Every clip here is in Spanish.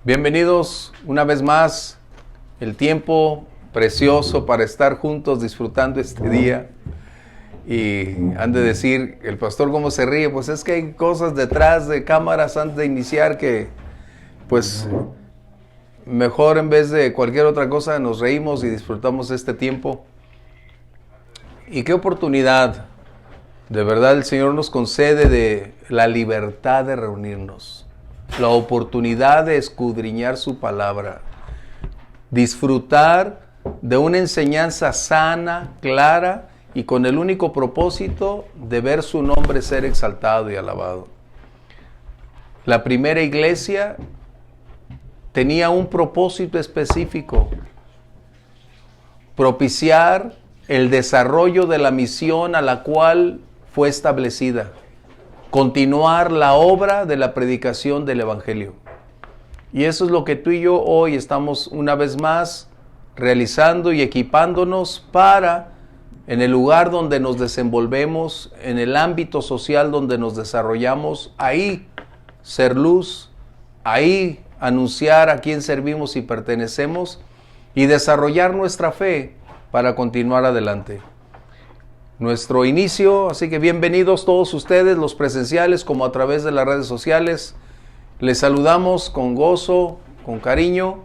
Bienvenidos una vez más, el tiempo precioso para estar juntos disfrutando este día. Y han de decir, el pastor cómo se ríe, pues es que hay cosas detrás de cámaras antes de iniciar que pues mejor en vez de cualquier otra cosa nos reímos y disfrutamos este tiempo. Y qué oportunidad, de verdad el Señor nos concede de la libertad de reunirnos. La oportunidad de escudriñar su palabra, disfrutar de una enseñanza sana, clara y con el único propósito de ver su nombre ser exaltado y alabado. La primera iglesia tenía un propósito específico: propiciar el desarrollo de la misión a la cual fue establecida. Continuar la obra de la predicación del Evangelio. Y eso es lo que tú y yo hoy estamos una vez más realizando y equipándonos para, en el lugar donde nos desenvolvemos, en el ámbito social donde nos desarrollamos, ahí ser luz, ahí anunciar a quién servimos y pertenecemos y desarrollar nuestra fe para continuar adelante. Nuestro inicio, así que bienvenidos todos ustedes, los presenciales como a través de las redes sociales. Les saludamos con gozo, con cariño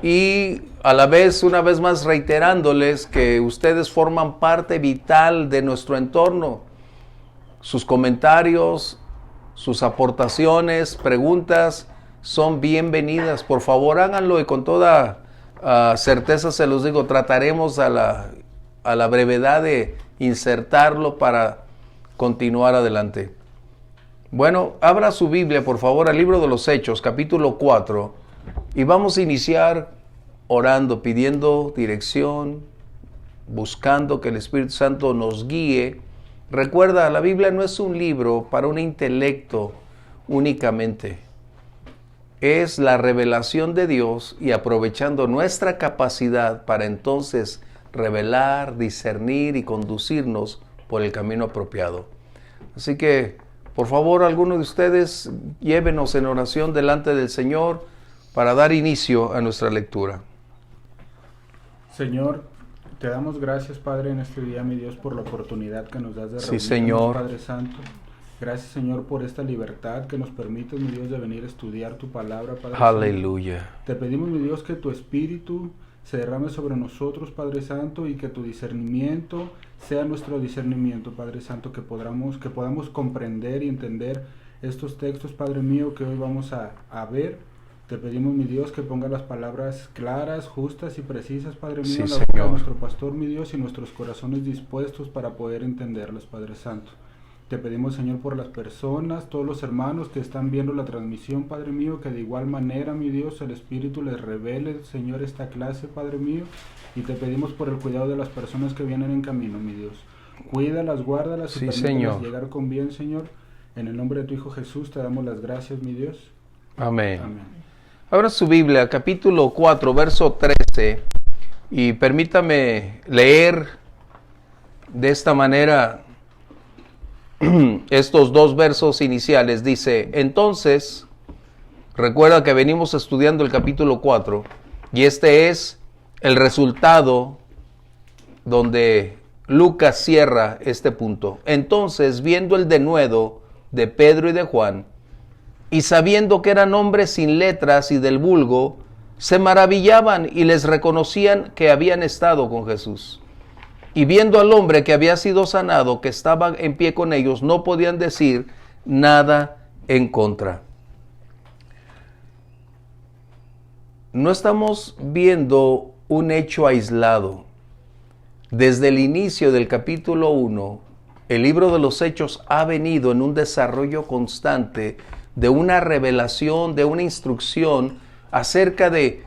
y a la vez, una vez más reiterándoles que ustedes forman parte vital de nuestro entorno. Sus comentarios, sus aportaciones, preguntas son bienvenidas. Por favor, háganlo y con toda certeza se los digo, trataremos a la brevedad de insertarlo para continuar adelante. Bueno, abra su Biblia por favor al libro de los Hechos, capítulo 4, y vamos a iniciar orando, pidiendo dirección, buscando que el Espíritu Santo nos guíe. Recuerda, la Biblia no es un libro para un intelecto únicamente. Es la revelación de Dios y aprovechando nuestra capacidad para entonces revelar, discernir y conducirnos por el camino apropiado. Así que, por favor, alguno de ustedes llévenos en oración delante del Señor para dar inicio a nuestra lectura. Señor, te damos gracias, Padre, en este día, mi Dios, por la oportunidad que nos das de reunirnos, Sí, Señor. Padre Santo. Gracias, Señor, por esta libertad que nos permite, mi Dios, de venir a estudiar tu palabra, Padre. Aleluya. Santo. Te pedimos, mi Dios, que tu Espíritu se derrame sobre nosotros, Padre Santo, y que tu discernimiento sea nuestro discernimiento, Padre Santo, que podamos comprender y entender estos textos, Padre mío, que hoy vamos a ver. Te pedimos, mi Dios, que ponga las palabras claras, justas y precisas, Padre mío, Sí, en la boca de Señor. nuestro pastor, mi Dios, y nuestros corazones dispuestos para poder entenderlas, Padre Santo. Te pedimos, Señor, por las personas, todos los hermanos que están viendo la transmisión, Padre mío, que de igual manera, mi Dios, el Espíritu les revele, Señor, esta clase, Padre mío, y te pedimos por el cuidado de las personas que vienen en camino, mi Dios. Cuídalas, guárdalas y Sí, permítelas Señor. llegar con bien, Señor. En el nombre de tu Hijo Jesús te damos las gracias, mi Dios. Amén. Amén. Abra su Biblia, capítulo 4, verso 13, y permítame leer de esta manera estos dos versos iniciales. Dice, entonces, recuerda que venimos estudiando el capítulo 4, y este es el resultado donde Lucas cierra este punto. Entonces, viendo el denuedo de Pedro y de Juan, y sabiendo que eran hombres sin letras y del vulgo, se maravillaban y les reconocían que habían estado con Jesús. Y viendo al hombre que había sido sanado, que estaba en pie con ellos, no podían decir nada en contra. No estamos viendo un hecho aislado. Desde el inicio del capítulo 1, el libro de los Hechos ha venido en un desarrollo constante de una revelación, de una instrucción acerca de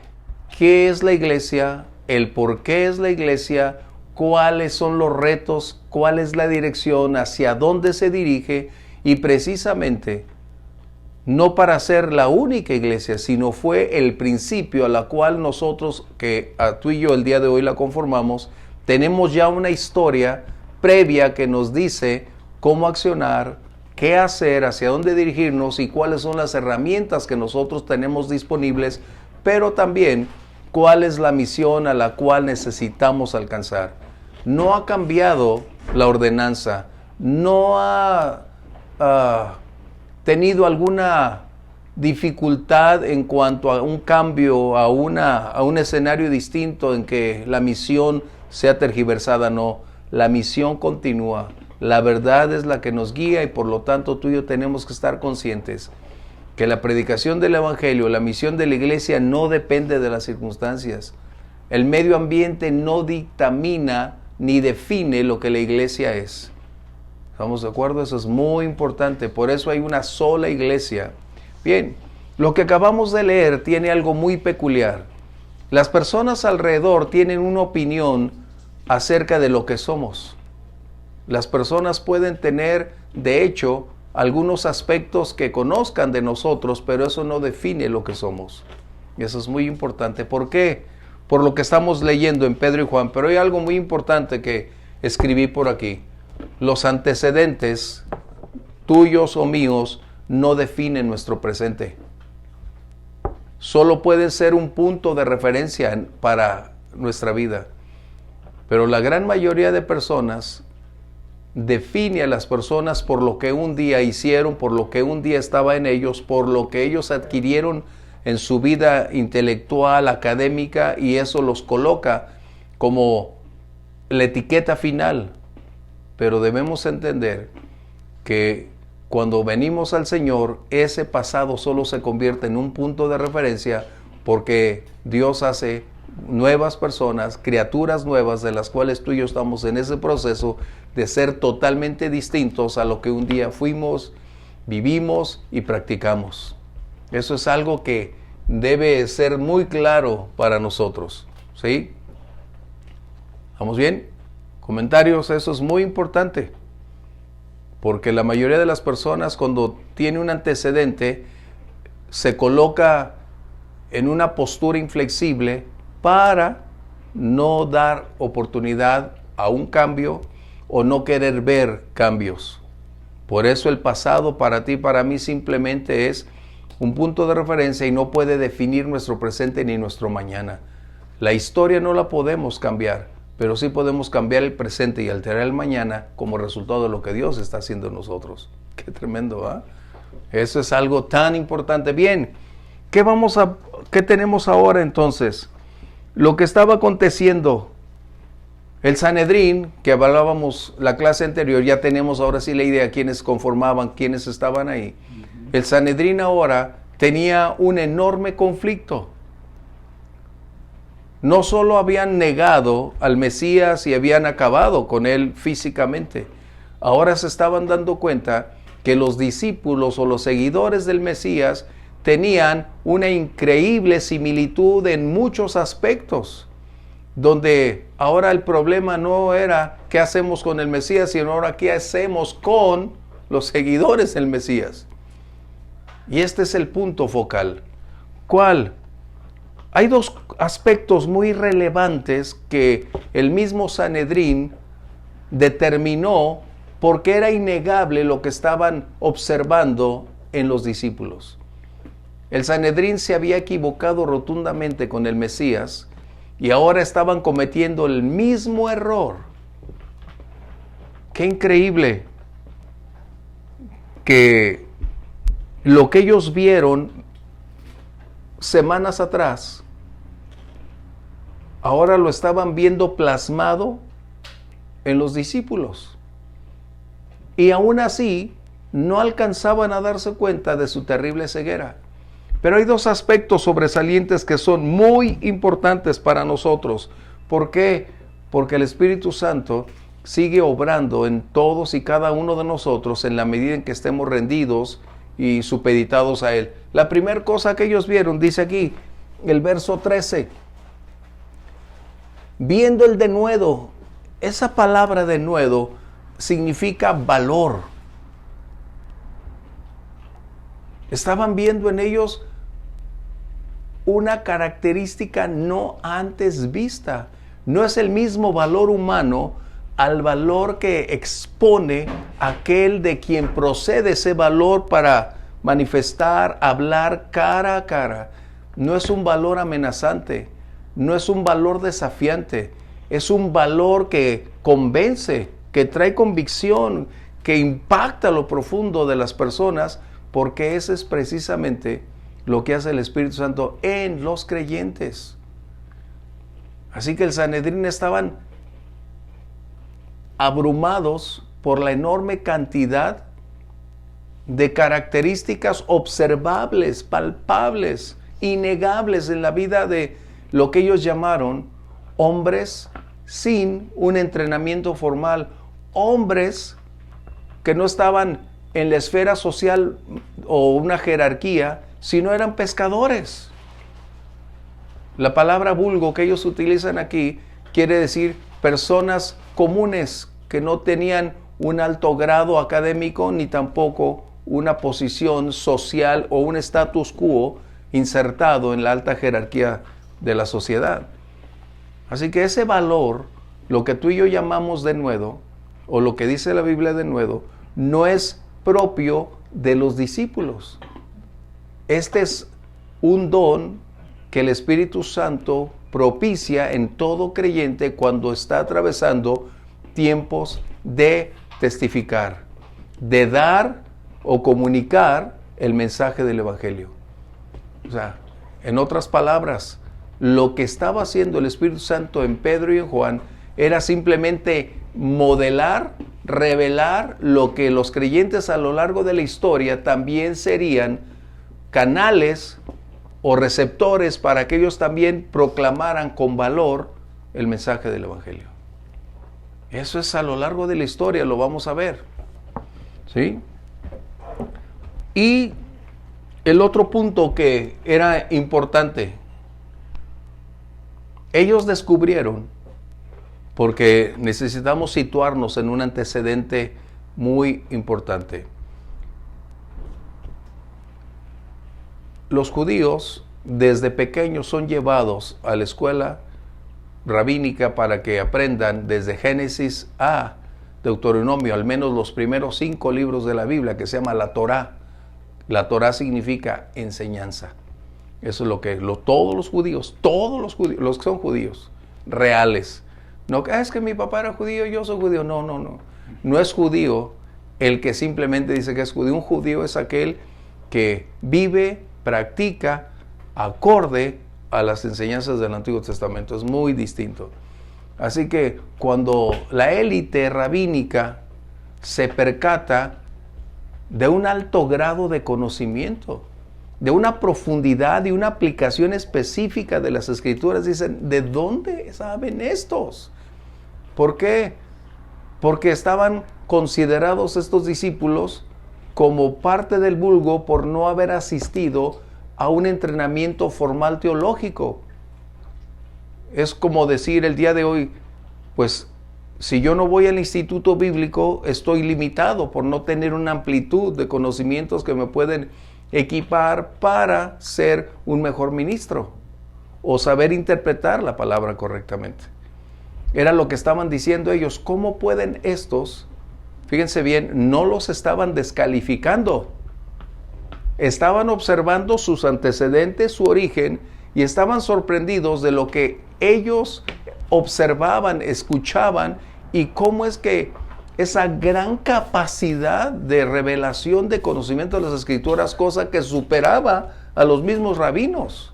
qué es la iglesia, el por qué es la iglesia, cuáles son los retos, cuál es la dirección, hacia dónde se dirige, y precisamente no para ser la única iglesia, sino fue el principio a la cual nosotros, que tú y yo el día de hoy la conformamos, tenemos ya una historia previa que nos dice cómo accionar, qué hacer, hacia dónde dirigirnos y cuáles son las herramientas que nosotros tenemos disponibles, pero también cuál es la misión a la cual necesitamos alcanzar. No ha cambiado la ordenanza, no ha tenido alguna dificultad en cuanto a un cambio, a un escenario distinto en que la misión sea tergiversada. No, la misión continúa. La verdad es la que nos guía y por lo tanto tú y yo tenemos que estar conscientes que la predicación del Evangelio, la misión de la iglesia no depende de las circunstancias. El medio ambiente no dictamina ni define lo que la iglesia es. ¿Estamos de acuerdo? Eso es muy importante. Por eso hay una sola iglesia. Bien, lo que acabamos de leer tiene algo muy peculiar. Las personas alrededor tienen una opinión acerca de lo que somos. Las personas pueden tener, de hecho, algunos aspectos que conozcan de nosotros, pero eso no define lo que somos. Y eso es muy importante. ¿Por qué? Por lo que estamos leyendo en Pedro y Juan. Pero hay algo muy importante que escribí por aquí. Los antecedentes tuyos o míos no definen nuestro presente. Solo pueden ser un punto de referencia para nuestra vida. Pero la gran mayoría de personas define a las personas por lo que un día hicieron, por lo que un día estaba en ellos, por lo que ellos adquirieron en su vida intelectual, académica, y eso los coloca como la etiqueta final. Pero debemos entender que cuando venimos al Señor, ese pasado solo se convierte en un punto de referencia porque Dios hace nuevas personas, criaturas nuevas, de las cuales tú y yo estamos en ese proceso de ser totalmente distintos a lo que un día fuimos, vivimos y practicamos. Eso es algo que debe ser muy claro para nosotros, ¿sí? ¿Vamos bien? Comentarios, eso es muy importante, porque la mayoría de las personas cuando tiene un antecedente se coloca en una postura inflexible para no dar oportunidad a un cambio o no querer ver cambios. Por eso el pasado para ti y para mí simplemente es un punto de referencia y no puede definir nuestro presente ni nuestro mañana. La historia no la podemos cambiar, pero sí podemos cambiar el presente y alterar el mañana como resultado de lo que Dios está haciendo en nosotros. Qué tremendo, ¿ah? Eso es algo tan importante. Bien, ¿qué tenemos ahora entonces? Lo que estaba aconteciendo, el Sanedrín, que hablábamos la clase anterior, ya tenemos ahora sí la idea quiénes conformaban, quiénes estaban ahí. El Sanedrín ahora tenía un enorme conflicto. No solo habían negado al Mesías y habían acabado con él físicamente, ahora se estaban dando cuenta que los discípulos o los seguidores del Mesías tenían una increíble similitud en muchos aspectos, donde ahora el problema no era qué hacemos con el Mesías, sino ahora qué hacemos con los seguidores del Mesías. Y este es el punto focal. ¿Cuál? Hay dos aspectos muy relevantes que el mismo Sanedrín determinó porque era innegable lo que estaban observando en los discípulos. El Sanedrín se había equivocado rotundamente con el Mesías y ahora estaban cometiendo el mismo error. Qué increíble que lo que ellos vieron semanas atrás, ahora lo estaban viendo plasmado en los discípulos. Y aún así, no alcanzaban a darse cuenta de su terrible ceguera. Pero hay dos aspectos sobresalientes que son muy importantes para nosotros. ¿Por qué? Porque el Espíritu Santo sigue obrando en todos y cada uno de nosotros en la medida en que estemos rendidos y supeditados a Él. La primera cosa que ellos vieron, dice aquí, el verso 13. Viendo el denuedo, esa palabra denuedo significa valor. Estaban viendo en ellos una característica no antes vista. No es el mismo valor humano al valor que expone aquel de quien procede ese valor para manifestar, hablar cara a cara. No es un valor amenazante, no es un valor desafiante, es un valor que convence, que trae convicción, que impacta lo profundo de las personas, porque ese es precisamente lo que hace el Espíritu Santo en los creyentes. Así que el Sanedrín estaban abrumados por la enorme cantidad de características observables, palpables, innegables en la vida de lo que ellos llamaron hombres sin un entrenamiento formal, hombres que no estaban en la esfera social o una jerarquía, sino eran pescadores. La palabra vulgo que ellos utilizan aquí quiere decir personas comunes que no tenían un alto grado académico ni tampoco una posición social o un status quo insertado en la alta jerarquía de la sociedad. Así que ese valor, lo que tú y yo llamamos denuedo, o lo que dice la Biblia denuedo, no es propio de los discípulos. Este es un don que el Espíritu Santo propicia en todo creyente cuando está atravesando tiempos de testificar, de dar o comunicar el mensaje del Evangelio. O sea, en otras palabras, lo que estaba haciendo el Espíritu Santo en Pedro y en Juan era simplemente modelar, revelar lo que los creyentes a lo largo de la historia también serían canales o receptores para que ellos también proclamaran con valor el mensaje del Evangelio. Eso es a lo largo de la historia, lo vamos a ver. ¿Sí? Y el otro punto que era importante, ellos descubrieron, porque necesitamos situarnos en un antecedente muy importante. Los judíos desde pequeños son llevados a la escuela rabínica para que aprendan desde Génesis a Deuteronomio, al menos los primeros 5 libros de la Biblia, que se llama la Torá. La Torá significa enseñanza. Eso es lo que todos los judíos, los que son judíos reales. No, es que mi papá era judío, yo soy judío. No. No es judío el que simplemente dice que es judío. Un judío es aquel que vive, practica acorde a las enseñanzas del Antiguo Testamento. Es muy distinto. Así que cuando la élite rabínica se percata de un alto grado de conocimiento, de una profundidad y una aplicación específica de las Escrituras, dicen, ¿de dónde saben estos? ¿Por qué? Porque estaban considerados estos discípulos como parte del vulgo por no haber asistido a un entrenamiento formal teológico. Es como decir el día de hoy, pues si yo no voy al instituto bíblico, estoy limitado por no tener una amplitud de conocimientos que me pueden equipar para ser un mejor ministro o saber interpretar la palabra correctamente. Era lo que estaban diciendo ellos. ¿Cómo pueden estos? Fíjense bien, no los estaban descalificando. Estaban observando sus antecedentes, su origen, y estaban sorprendidos de lo que ellos observaban, escuchaban, y cómo es que esa gran capacidad de revelación de conocimiento de las Escrituras, cosa que superaba a los mismos rabinos.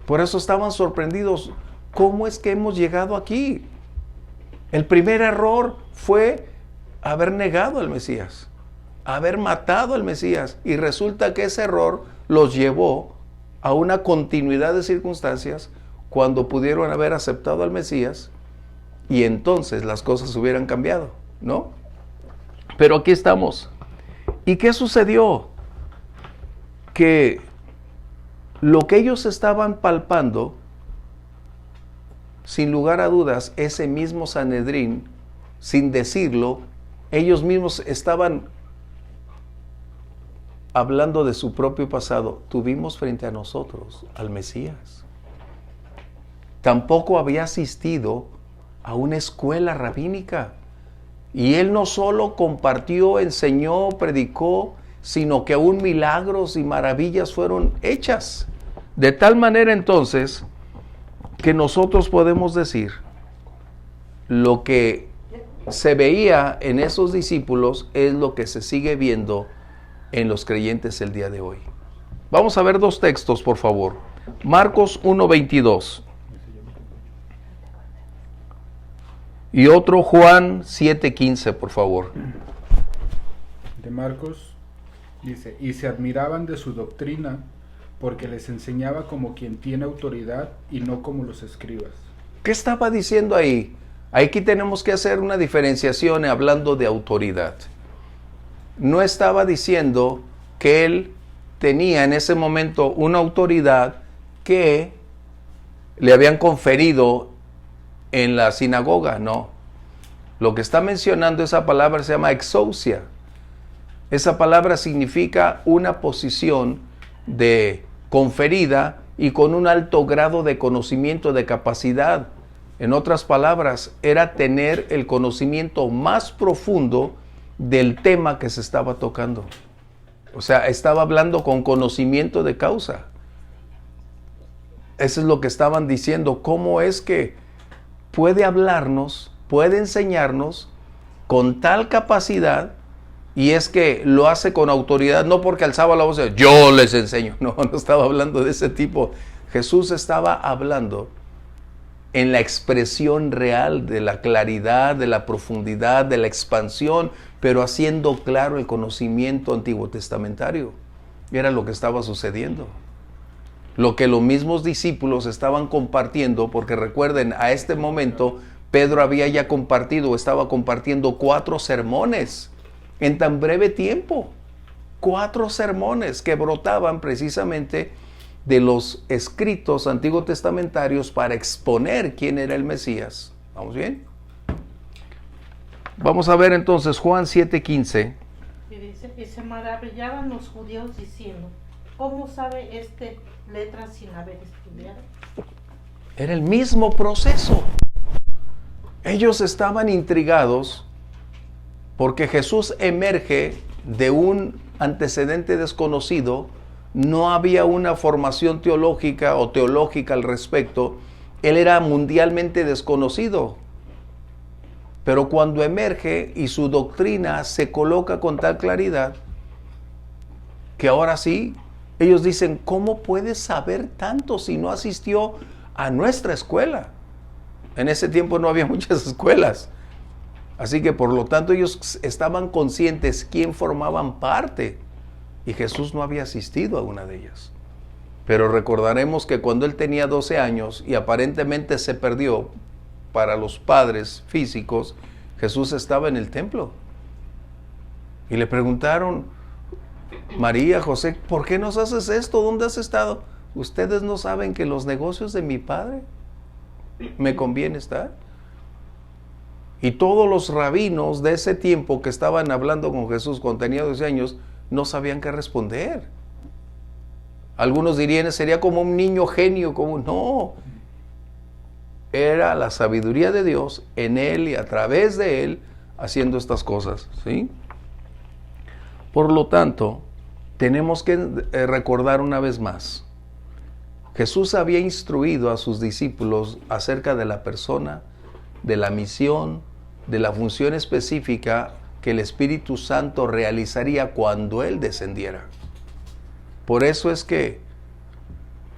Por eso estaban sorprendidos. ¿Cómo es que hemos llegado aquí? El primer error fue haber negado al Mesías, haber matado al Mesías, y resulta que ese error los llevó a una continuidad de circunstancias cuando pudieron haber aceptado al Mesías y entonces las cosas hubieran cambiado, ¿no? Pero aquí estamos. ¿Y qué sucedió? Que lo que ellos estaban palpando, sin lugar a dudas, ese mismo Sanedrín, sin decirlo, ellos mismos estaban hablando de su propio pasado. Tuvimos frente a nosotros al Mesías. Tampoco había asistido a una escuela rabínica. Y él no solo compartió, enseñó, predicó, sino que aún milagros y maravillas fueron hechas. De tal manera entonces que nosotros podemos decir lo que se veía en esos discípulos es lo que se sigue viendo en los creyentes el día de hoy. Vamos a ver dos textos, por favor. Marcos 1:22 y otro Juan 7:15, por favor. De Marcos dice, y se admiraban de su doctrina, porque les enseñaba como quien tiene autoridad y no como los escribas. ¿Qué estaba diciendo ahí? Aquí tenemos que hacer una diferenciación hablando de autoridad. No estaba diciendo que él tenía en ese momento una autoridad que le habían conferido en la sinagoga, no. Lo que está mencionando esa palabra se llama exousia. Esa palabra significa una posición de conferida y con un alto grado de conocimiento, de capacidad. En otras palabras, era tener el conocimiento más profundo del tema que se estaba tocando. O sea, estaba hablando con conocimiento de causa. Eso es lo que estaban diciendo. ¿Cómo es que puede hablarnos, puede enseñarnos con tal capacidad? Y es que lo hace con autoridad, no porque alzaba la voz y yo les enseño. No, no estaba hablando de ese tipo. Jesús estaba hablando en la expresión real de la claridad, de la profundidad, de la expansión, pero haciendo claro el conocimiento antiguo testamentario. Era lo que estaba sucediendo. Lo que los mismos discípulos estaban compartiendo, porque recuerden, a este momento Pedro había ya compartido, estaba compartiendo 4 sermones en tan breve tiempo. 4 sermones que brotaban precisamente de los escritos antiguos testamentarios para exponer quién era el Mesías. ¿Vamos bien? Vamos a ver entonces Juan 7:15. Y dice, y se maravillaban los judíos diciendo, ¿cómo sabe este letras sin haber estudiado? Era el mismo proceso. Ellos estaban intrigados porque Jesús emerge de un antecedente desconocido. No había una formación teológica o teológica al respecto. Él era mundialmente desconocido. Pero cuando emerge y su doctrina se coloca con tal claridad, que ahora sí, ellos dicen, ¿cómo puedes saber tanto si no asistió a nuestra escuela? En ese tiempo no había muchas escuelas. Así que por lo tanto ellos estaban conscientes quién formaban parte. Y Jesús no había asistido a una de ellas. Pero recordaremos que cuando él tenía 12 años y aparentemente se perdió para los padres físicos, Jesús estaba en el templo. Y le preguntaron, María, José, ¿por qué nos haces esto? ¿Dónde has estado? ¿Ustedes no saben que en los negocios de mi padre me conviene estar? Y todos los rabinos de ese tiempo que estaban hablando con Jesús cuando tenía 12 años, no sabían qué responder. Algunos dirían, sería como un niño genio, como no. Era la sabiduría de Dios en él y a través de él haciendo estas cosas, ¿sí? Por lo tanto, tenemos que recordar una vez más. Jesús había instruido a sus discípulos acerca de la persona, de la misión, de la función específica que el Espíritu Santo realizaría cuando Él descendiera. Por eso es que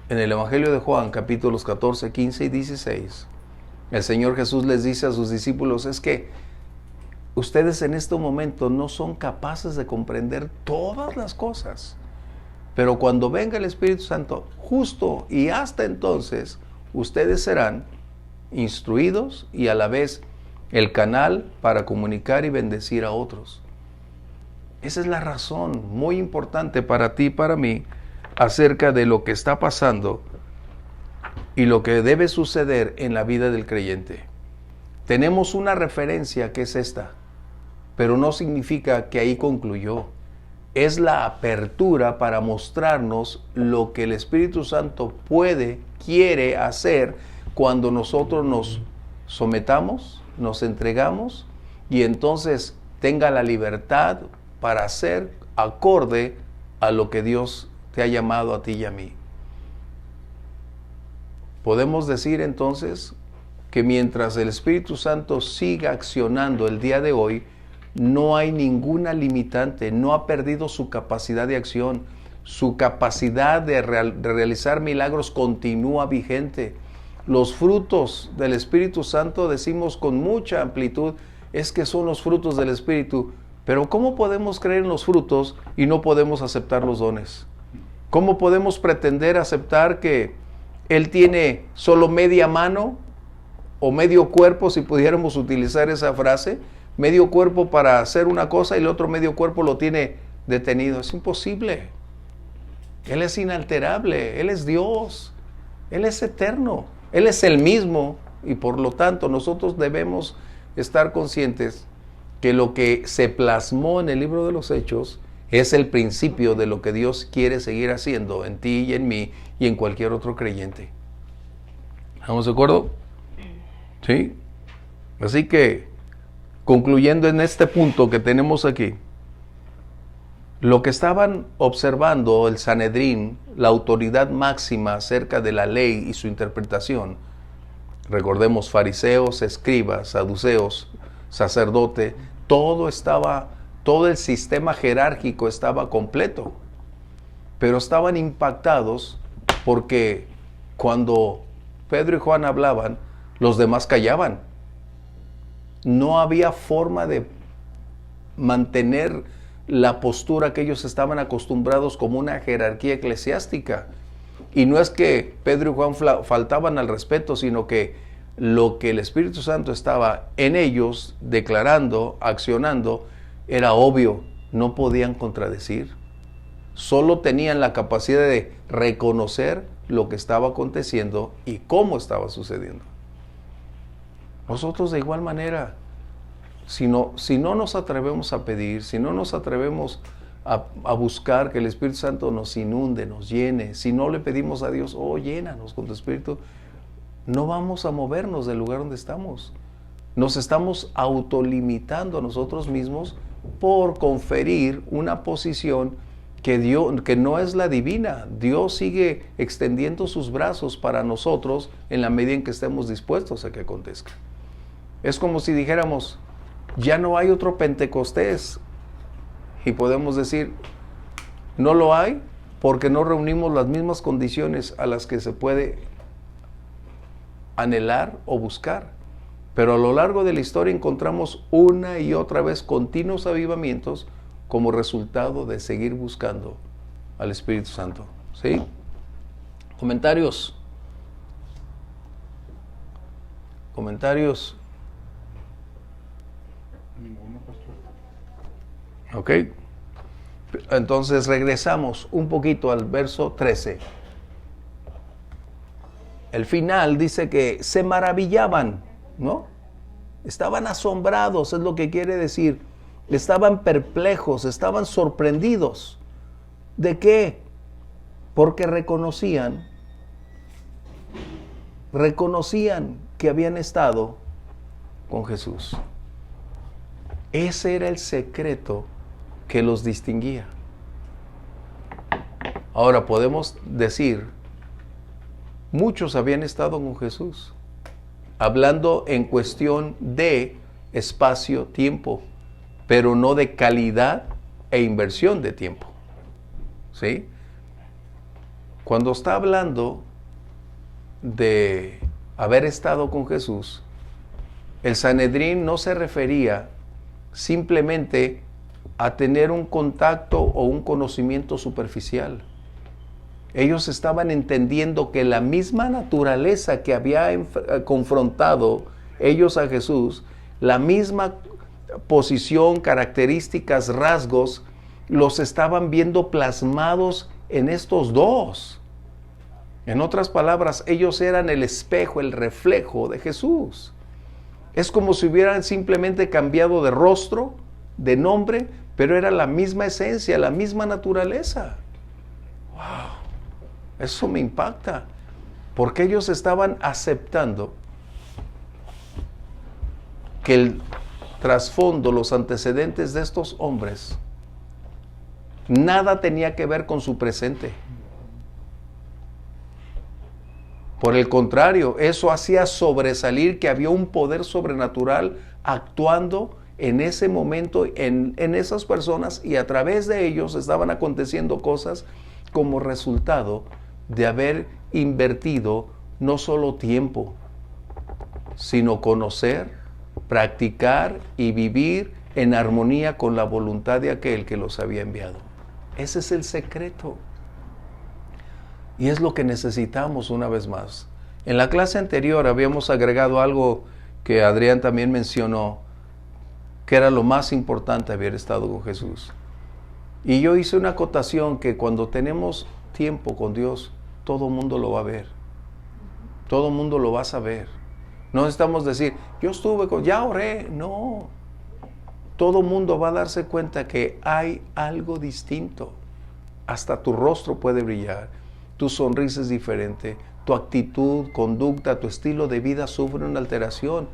en el Evangelio de Juan, capítulos 14, 15 y 16, el Señor Jesús les dice a sus discípulos, es que ustedes en este momento no son capaces de comprender todas las cosas, pero cuando venga el Espíritu Santo, justo y hasta entonces, ustedes serán instruidos y a la vez el canal para comunicar y bendecir a otros. Esa es la razón muy importante para ti y para mí acerca de lo que está pasando y lo que debe suceder en la vida del creyente. Tenemos una referencia que es esta, pero no significa que ahí concluyó. Es la apertura para mostrarnos lo que el Espíritu Santo quiere hacer cuando nosotros nos sometamos, nos entregamos y entonces tenga la libertad para hacer acorde a lo que Dios te ha llamado a ti y a mí. Podemos decir entonces que mientras el Espíritu Santo siga accionando el día de hoy, no hay ninguna limitante, no ha perdido su capacidad de acción, su capacidad de realizar milagros continúa vigente. Los frutos del Espíritu Santo, decimos con mucha amplitud, es que son los frutos del Espíritu. Pero ¿cómo podemos creer en los frutos y no podemos aceptar los dones? ¿Cómo podemos pretender aceptar que Él tiene solo media mano o medio cuerpo, si pudiéramos utilizar esa frase, medio cuerpo para hacer una cosa y el otro medio cuerpo lo tiene detenido? Es imposible. Él es inalterable, Él es Dios, Él es eterno, Él es el mismo y por lo tanto nosotros debemos estar conscientes que lo que se plasmó en el libro de los Hechos es el principio de lo que Dios quiere seguir haciendo en ti y en mí y en cualquier otro creyente. ¿Estamos de acuerdo? ¿Sí? Así que, concluyendo en este punto que tenemos aquí, lo que estaban observando el Sanedrín, la autoridad máxima acerca de la ley y su interpretación, recordemos fariseos, escribas, saduceos, sacerdote, todo el sistema jerárquico estaba completo, pero estaban impactados porque cuando Pedro y Juan hablaban, los demás callaban. No había forma de mantener la postura que ellos estaban acostumbrados como una jerarquía eclesiástica. Y no es que Pedro y Juan faltaban al respeto, sino que lo que el Espíritu Santo estaba en ellos, declarando, accionando, era obvio, no podían contradecir. Solo tenían la capacidad de reconocer lo que estaba aconteciendo y cómo estaba sucediendo. Nosotros de igual manera, si no nos atrevemos a pedir, si no nos atrevemos a buscar que el Espíritu Santo nos inunde, nos llene, si no le pedimos a Dios, oh, llénanos con tu Espíritu, no vamos a movernos del lugar donde estamos. Nos estamos autolimitando a nosotros mismos por conferir una posición que no es la divina. Dios sigue extendiendo sus brazos para nosotros en la medida en que estemos dispuestos a que acontezca. Es como si dijéramos, ya no hay otro Pentecostés. Y podemos decir, no lo hay porque no reunimos las mismas condiciones a las que se puede anhelar o buscar. Pero a lo largo de la historia encontramos una y otra vez continuos avivamientos como resultado de seguir buscando al Espíritu Santo. ¿Sí? ¿Comentarios? ¿Comentarios? Ninguno, pastor. Ok. Entonces regresamos un poquito al verso 13. El final dice que se maravillaban, ¿no? Estaban asombrados, es lo que quiere decir. Estaban perplejos, estaban sorprendidos. ¿De qué? Porque reconocían que habían estado con Jesús. Ese era el secreto que los distinguía. Ahora podemos decir, muchos habían estado con Jesús, hablando en cuestión de espacio-tiempo, pero no de calidad e inversión de tiempo. ¿Sí? Cuando está hablando de haber estado con Jesús, el Sanedrín no se refería simplemente a tener un contacto o un conocimiento superficial. Ellos estaban entendiendo que la misma naturaleza que había confrontado ellos a Jesús, la misma posición, características, rasgos, los estaban viendo plasmados en estos dos. En otras palabras, ellos eran el espejo, el reflejo de Jesús. Es como si hubieran simplemente cambiado de rostro, de nombre, pero era la misma esencia, la misma naturaleza. ¡Wow! Eso me impacta, porque ellos estaban aceptando que el trasfondo, los antecedentes de estos hombres, nada tenía que ver con su presente. Por el contrario, eso hacía sobresalir que había un poder sobrenatural actuando en ese momento, en esas personas, y a través de ellos estaban aconteciendo cosas como resultado de haber invertido no solo tiempo, sino conocer, practicar y vivir en armonía con la voluntad de aquel que los había enviado. Ese es el secreto. Y es lo que necesitamos una vez más. En la clase anterior habíamos agregado algo que Adrián también mencionó, que era lo más importante haber estado con Jesús. Y yo hice una acotación que cuando tenemos tiempo con Dios, todo mundo lo va a ver. Todo mundo lo va a saber. No necesitamos decir, yo estuve con, ya oré. No. Todo mundo va a darse cuenta que hay algo distinto. Hasta tu rostro puede brillar. Tu sonrisa es diferente, tu actitud, conducta, tu estilo de vida sufre una alteración.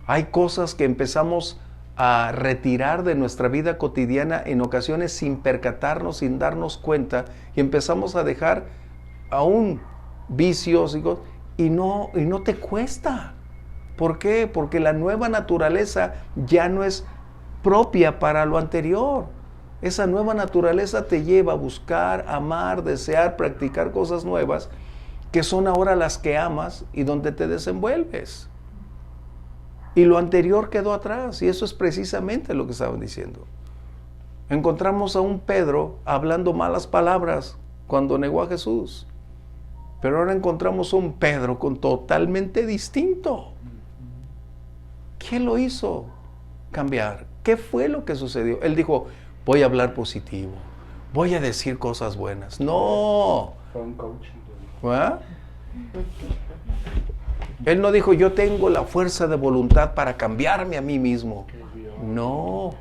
Hay cosas que empezamos a retirar de nuestra vida cotidiana en ocasiones sin percatarnos, sin darnos cuenta, y empezamos a dejar aún vicios y no te cuesta. ¿Por qué? Porque la nueva naturaleza ya no es propia para lo anterior. Esa nueva naturaleza te lleva a buscar, amar, desear, practicar cosas nuevas que son ahora las que amas y donde te desenvuelves. Y lo anterior quedó atrás, y eso es precisamente lo que estaban diciendo. Encontramos a un Pedro hablando malas palabras cuando negó a Jesús, pero ahora encontramos a un Pedro totalmente distinto. ¿Qué lo hizo cambiar? ¿Qué fue lo que sucedió? Él dijo, voy a hablar positivo, voy a decir cosas buenas. No. Fue un coach. ¿Ah? Él no dijo, yo tengo la fuerza de voluntad para cambiarme a mí mismo. No.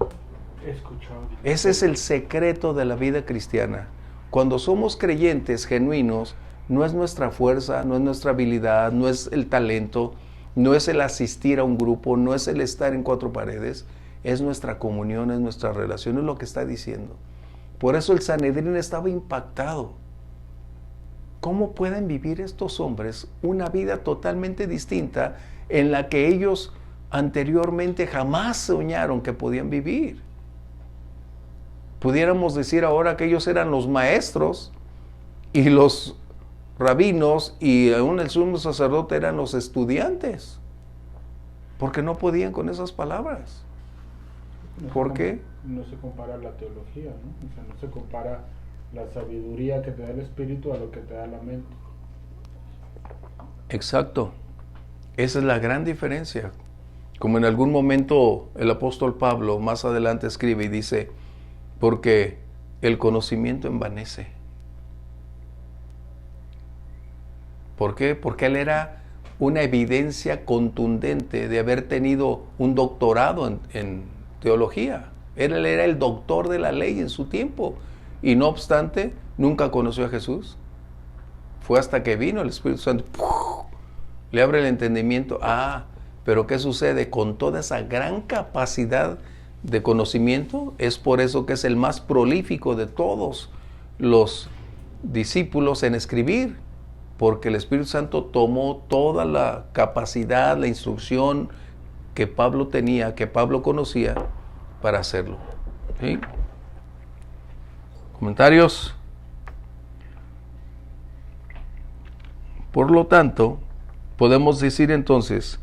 Ese es el secreto de la vida cristiana. Cuando somos creyentes genuinos, no es nuestra fuerza, no es nuestra habilidad, no es el talento, no es el asistir a un grupo, no es el estar en cuatro paredes, es nuestra comunión, es nuestra relación, es lo que está diciendo. Por eso el Sanedrín estaba impactado. ¿Cómo pueden vivir estos hombres una vida totalmente distinta en la que ellos anteriormente jamás soñaron que podían vivir? Pudiéramos decir ahora que ellos eran los maestros y los rabinos y aún el sumo sacerdote eran los estudiantes, porque no podían con esas palabras. ¿Por qué? No se compara la teología, ¿no? O sea, no se compara la sabiduría que te da el Espíritu a lo que te da la mente. Exacto. Esa es la gran diferencia. Como en algún momento el apóstol Pablo más adelante escribe y dice, porque el conocimiento envanece. ¿Por qué? Porque él era una evidencia contundente de haber tenido un doctorado en teología. Él era el doctor de la ley en su tiempo. Y no obstante, nunca conoció a Jesús. Fue hasta que vino el Espíritu Santo, ¡puf!, le abre el entendimiento. Pero ¿qué sucede? Con toda esa gran capacidad de conocimiento, es por eso que es el más prolífico de todos los discípulos en escribir, porque el Espíritu Santo tomó toda la capacidad, la instrucción que Pablo tenía, que Pablo conocía, para hacerlo. ¿Sí? ¿Comentarios? Por lo tanto, podemos decir entonces,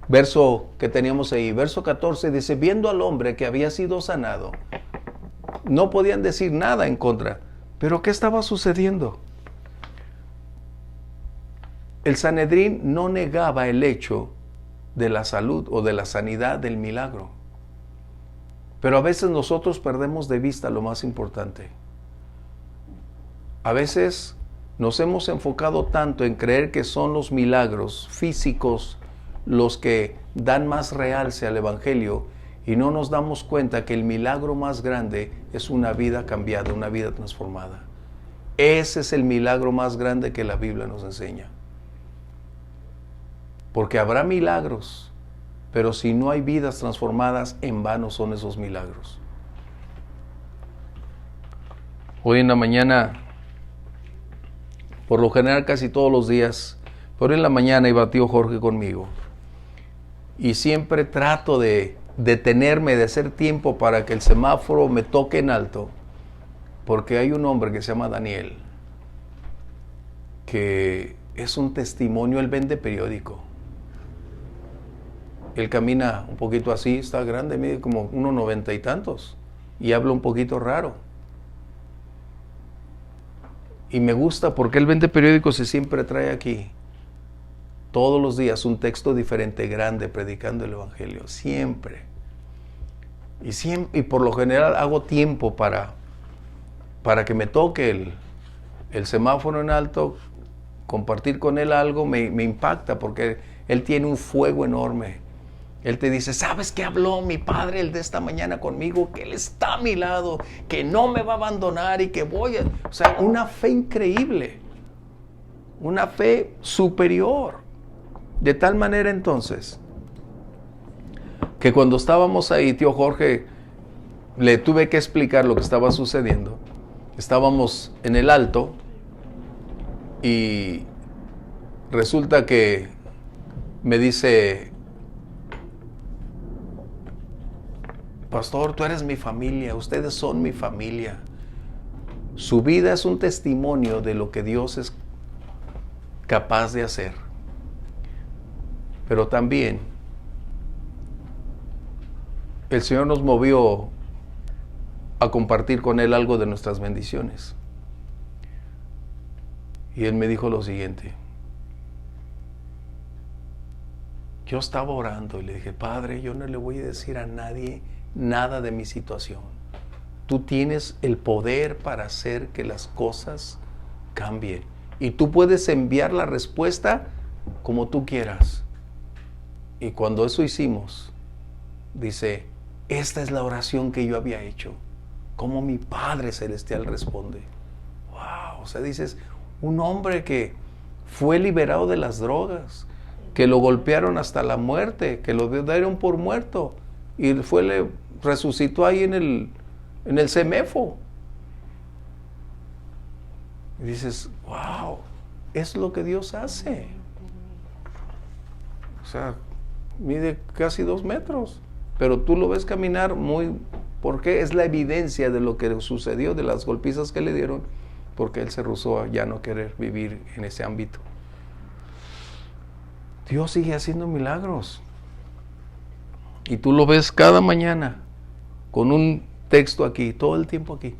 verso que teníamos ahí, verso 14, dice, viendo al hombre que había sido sanado, no podían decir nada en contra. ¿Pero qué estaba sucediendo? El Sanedrín no negaba el hecho de la salud o de la sanidad del milagro. Pero a veces nosotros perdemos de vista lo más importante. A veces nos hemos enfocado tanto en creer que son los milagros físicos los que dan más realce al Evangelio y no nos damos cuenta que el milagro más grande es una vida cambiada, una vida transformada. Ese es el milagro más grande que la Biblia nos enseña. Porque habrá milagros, Pero si no hay vidas transformadas, en vano son esos milagros. Hoy en la mañana, por lo general casi todos los días, pero en la mañana iba tío Jorge conmigo. Y siempre trato de detenerme, de hacer tiempo para que el semáforo me toque en alto. Porque hay un hombre que se llama Daniel, que es un testimonio, él vende periódico. Él camina un poquito así, está grande, mide como 1,90 y tantos, y habla un poquito raro. Y me gusta porque él vende periódicos y siempre trae aquí, todos los días, un texto diferente, grande, predicando el Evangelio, siempre. Y por lo general hago tiempo para que me toque el semáforo en alto, compartir con él algo, me impacta porque él tiene un fuego enorme. Él te dice, ¿sabes qué habló mi padre el de esta mañana conmigo? Que él está a mi lado, que no me va a abandonar y que voy a... O sea, una fe increíble, una fe superior. De tal manera entonces, que cuando estábamos ahí, tío Jorge, le tuve que explicar lo que estaba sucediendo. Estábamos en el alto y resulta que me dice... Pastor, tú eres mi familia, ustedes son mi familia. Su vida es un testimonio de lo que Dios es capaz de hacer. Pero también el Señor nos movió a compartir con Él algo de nuestras bendiciones. Y Él me dijo lo siguiente. Yo estaba orando y le dije, Padre, yo no le voy a decir a nadie nada de mi situación. Tú tienes el poder para hacer que las cosas cambien. Y tú puedes enviar la respuesta como tú quieras. Y cuando eso hicimos, dice, esta es la oración que yo había hecho. Como mi Padre Celestial responde. Wow, o sea, dices, un hombre que fue liberado de las drogas, que lo golpearon hasta la muerte, que lo dieron por muerto, y resucitó ahí en el CEMEFO. Y dices, wow, es lo que Dios hace. O sea, mide casi 2 metros, pero tú lo ves caminar porque es la evidencia de lo que sucedió, de las golpizas que le dieron, porque él se rehusó a ya no querer vivir en ese ámbito. Dios sigue haciendo milagros. Y tú lo ves cada mañana con un texto aquí, todo el tiempo aquí,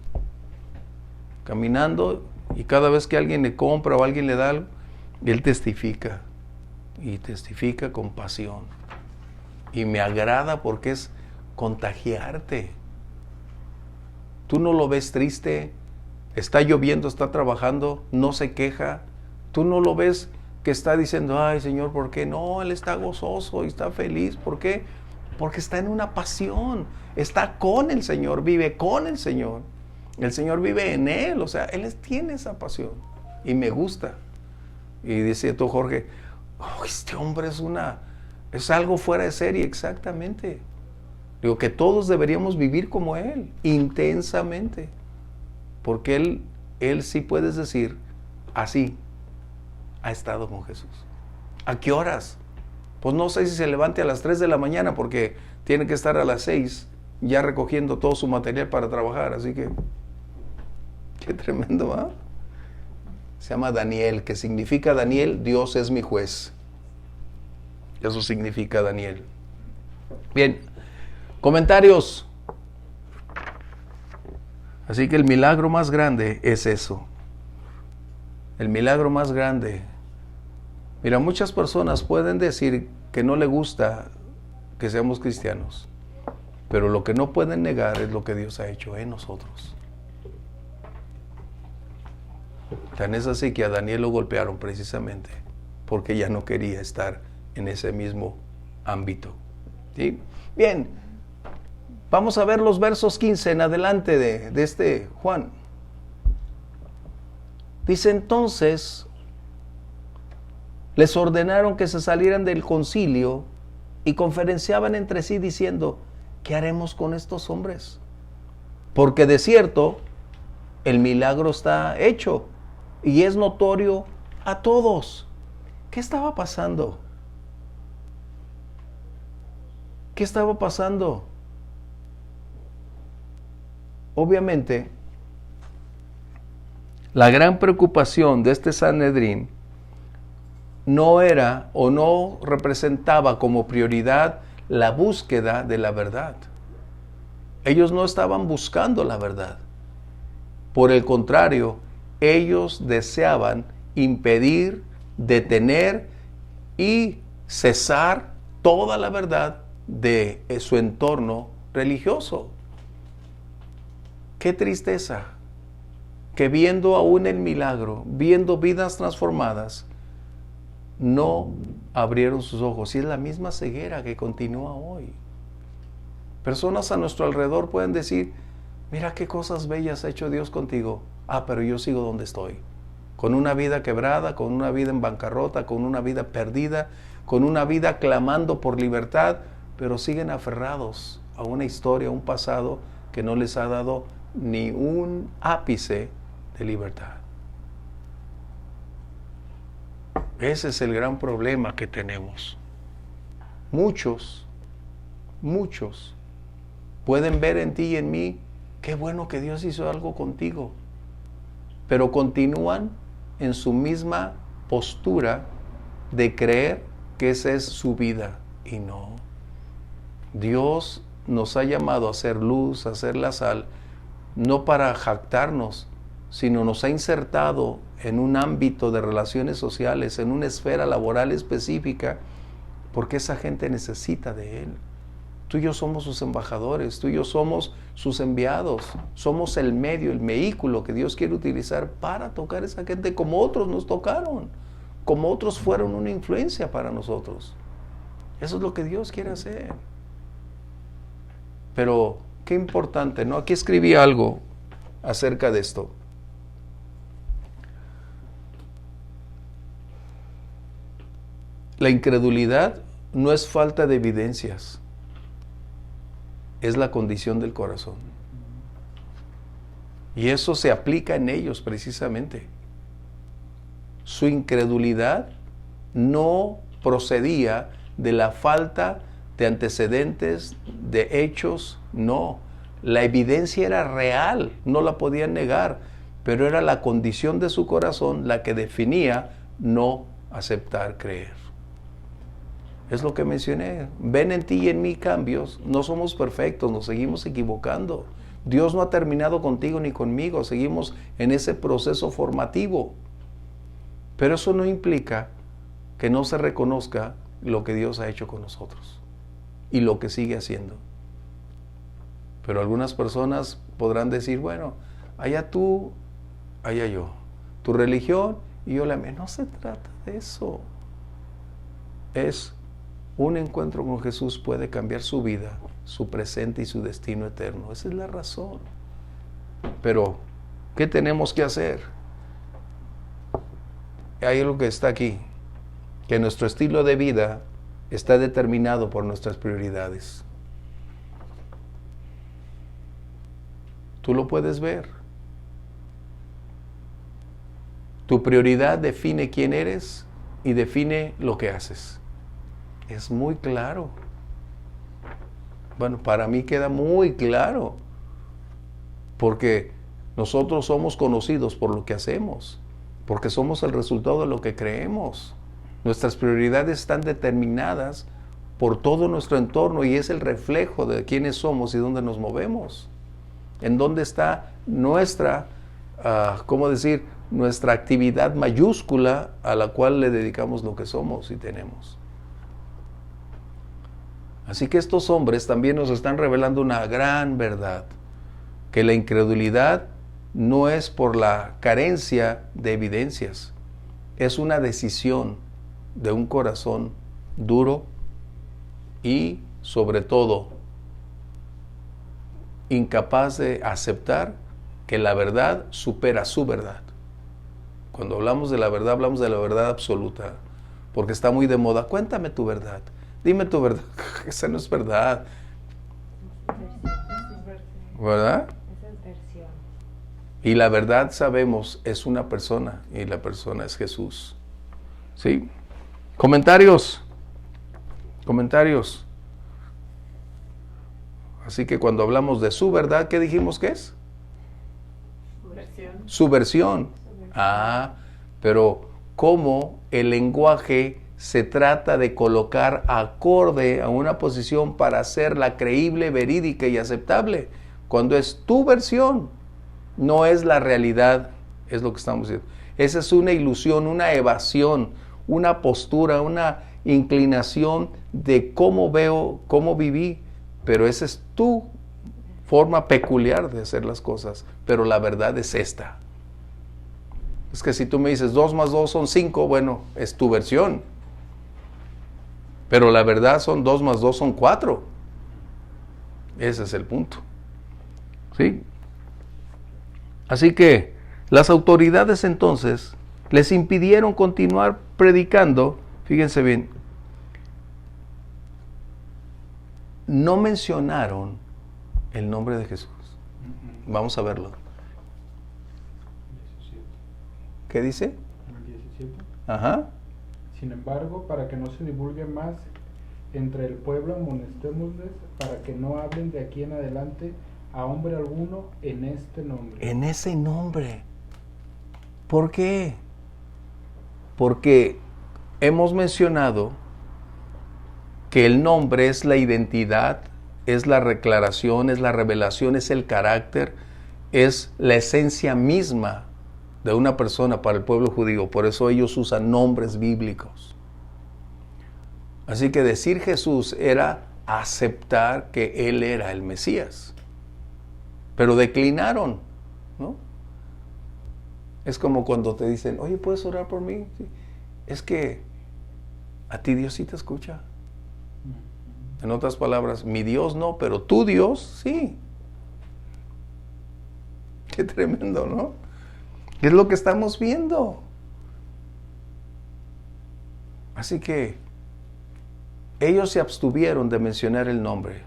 caminando, y cada vez que alguien le compra o alguien le da algo, él testifica, y testifica con pasión. Y me agrada porque es contagiarte. Tú no lo ves triste, está lloviendo, está trabajando, no se queja. Tú no lo ves que está diciendo, ay Señor, ¿por qué? No, él está gozoso y está feliz. ¿Por qué? Porque está en una pasión, está con el Señor, vive con el Señor. El Señor vive en él, o sea, él tiene esa pasión y me gusta. Y decía tú, Jorge, oh, este hombre es algo fuera de serie, exactamente. Digo que todos deberíamos vivir como él, intensamente, porque él sí puedes decir, así ha estado con Jesús. ¿A qué horas? Pues no sé si se levante a las 3 de la mañana porque tiene que estar a las 6 ya recogiendo todo su material para trabajar. Así que, qué tremendo, ¿ah? Se llama Daniel, que significa Daniel, Dios es mi juez. Eso significa Daniel. Bien, comentarios. Así que el milagro más grande es eso. El milagro más grande. Mira, muchas personas pueden decir que no le gusta que seamos cristianos, pero lo que no pueden negar es lo que Dios ha hecho en nosotros. Tan es así que a Daniel lo golpearon precisamente porque ya no quería estar en ese mismo ámbito. ¿Sí? Bien, vamos a ver los versos 15 en adelante de este Juan. Dice entonces, les ordenaron que se salieran del concilio y conferenciaban entre sí diciendo, ¿qué haremos con estos hombres? Porque de cierto, el milagro está hecho y es notorio a todos. ¿Qué estaba pasando? ¿Qué estaba pasando? Obviamente, la gran preocupación de este Sanedrín no era o no representaba como prioridad la búsqueda de la verdad. Ellos no estaban buscando la verdad. Por el contrario, ellos deseaban impedir, detener y cesar toda la verdad de su entorno religioso. Qué tristeza que viendo aún el milagro, viendo vidas transformadas, no abrieron sus ojos. Y es la misma ceguera que continúa hoy. Personas a nuestro alrededor pueden decir, mira qué cosas bellas ha hecho Dios contigo. Pero yo sigo donde estoy. Con una vida quebrada, con una vida en bancarrota, con una vida perdida, con una vida clamando por libertad, pero siguen aferrados a una historia, a un pasado que no les ha dado ni un ápice de libertad. Ese es el gran problema que tenemos. Muchos pueden ver en ti y en mí, qué bueno que Dios hizo algo contigo, pero continúan en su misma postura de creer que esa es su vida, y no. Dios nos ha llamado a ser luz, a ser la sal, no para jactarnos, sino nos ha insertado en un ámbito de relaciones sociales, en una esfera laboral específica, porque esa gente necesita de Él. Tú y yo somos sus embajadores, tú y yo somos sus enviados, somos el medio, el vehículo que Dios quiere utilizar para tocar a esa gente como otros nos tocaron, como otros fueron una influencia para nosotros. Eso es lo que Dios quiere hacer. Pero qué importante, ¿no? Aquí escribí algo acerca de esto. La incredulidad no es falta de evidencias, es la condición del corazón. Y eso se aplica en ellos precisamente. Su incredulidad no procedía de la falta de antecedentes, de hechos, no. La evidencia era real, no la podían negar, pero era la condición de su corazón la que definía no aceptar creer. Es lo que mencioné. Ven en ti y en mí cambios. No somos perfectos, nos seguimos equivocando. Dios no ha terminado contigo ni conmigo. Seguimos en ese proceso formativo. Pero eso no implica que no se reconozca lo que Dios ha hecho con nosotros y lo que sigue haciendo. Pero algunas personas podrán decir, bueno, allá tú, allá yo. Tu religión y yo la mía. No se trata de eso. Un encuentro con Jesús puede cambiar su vida, su presente y su destino eterno. Esa es la razón. Pero, ¿qué tenemos que hacer? Hay algo que está aquí, que nuestro estilo de vida está determinado por nuestras prioridades. Tú lo puedes ver. Tu prioridad define quién eres y define lo que haces. Es muy claro. Bueno, para mí queda muy claro, porque nosotros somos conocidos por lo que hacemos, porque somos el resultado de lo que creemos. Nuestras prioridades están determinadas por todo nuestro entorno y es el reflejo de quiénes somos y dónde nos movemos. En dónde está nuestra, nuestra actividad mayúscula a la cual le dedicamos lo que somos y tenemos. Así que estos hombres también nos están revelando una gran verdad, que la incredulidad no es por la carencia de evidencias, es una decisión de un corazón duro y, sobre todo, incapaz de aceptar que la verdad supera su verdad. Cuando hablamos de la verdad, hablamos de la verdad absoluta, porque está muy de moda. Cuéntame tu verdad. Dime tu verdad. Esa no es verdad. ¿Verdad? Esa es versión. Y la verdad, sabemos, es una persona, y la persona es Jesús. ¿Sí? Comentarios. Así que cuando hablamos de su verdad, ¿qué dijimos que es? Su versión. Pero cómo el lenguaje se trata de colocar acorde a una posición para hacerla creíble, verídica y aceptable. Cuando es tu versión, no es la realidad, es lo que estamos diciendo. Esa es una ilusión, una evasión, una postura, una inclinación de cómo veo, cómo viví, pero esa es tu forma peculiar de hacer las cosas, pero la verdad es esta. Es que si tú me dices 2 más 2 son 5, bueno, es tu versión, pero la verdad son 2 más 2 son 4. Ese es el punto. ¿Sí? Así que las autoridades entonces les impidieron continuar predicando. Fíjense bien, no mencionaron el nombre de Jesús. Vamos a verlo. 17. ¿Qué dice? El 17. Ajá. Sin embargo, para que no se divulgue más entre el pueblo, amonestémosles para que no hablen de aquí en adelante a hombre alguno en este nombre. En ese nombre. ¿Por qué? Porque hemos mencionado que el nombre es la identidad, es la declaración, es la revelación, es el carácter, es la esencia misma de una persona para el pueblo judío. Por eso ellos usan nombres bíblicos. Así que decir Jesús era aceptar que Él era el Mesías. Pero declinaron, ¿no? Es como cuando te dicen, oye, ¿puedes orar por mí? Sí. Es que a ti Dios sí te escucha. En otras palabras, mi Dios no, pero tu Dios sí. Qué tremendo, ¿no? Es lo que estamos viendo. Así que ellos se abstuvieron de mencionar el nombre,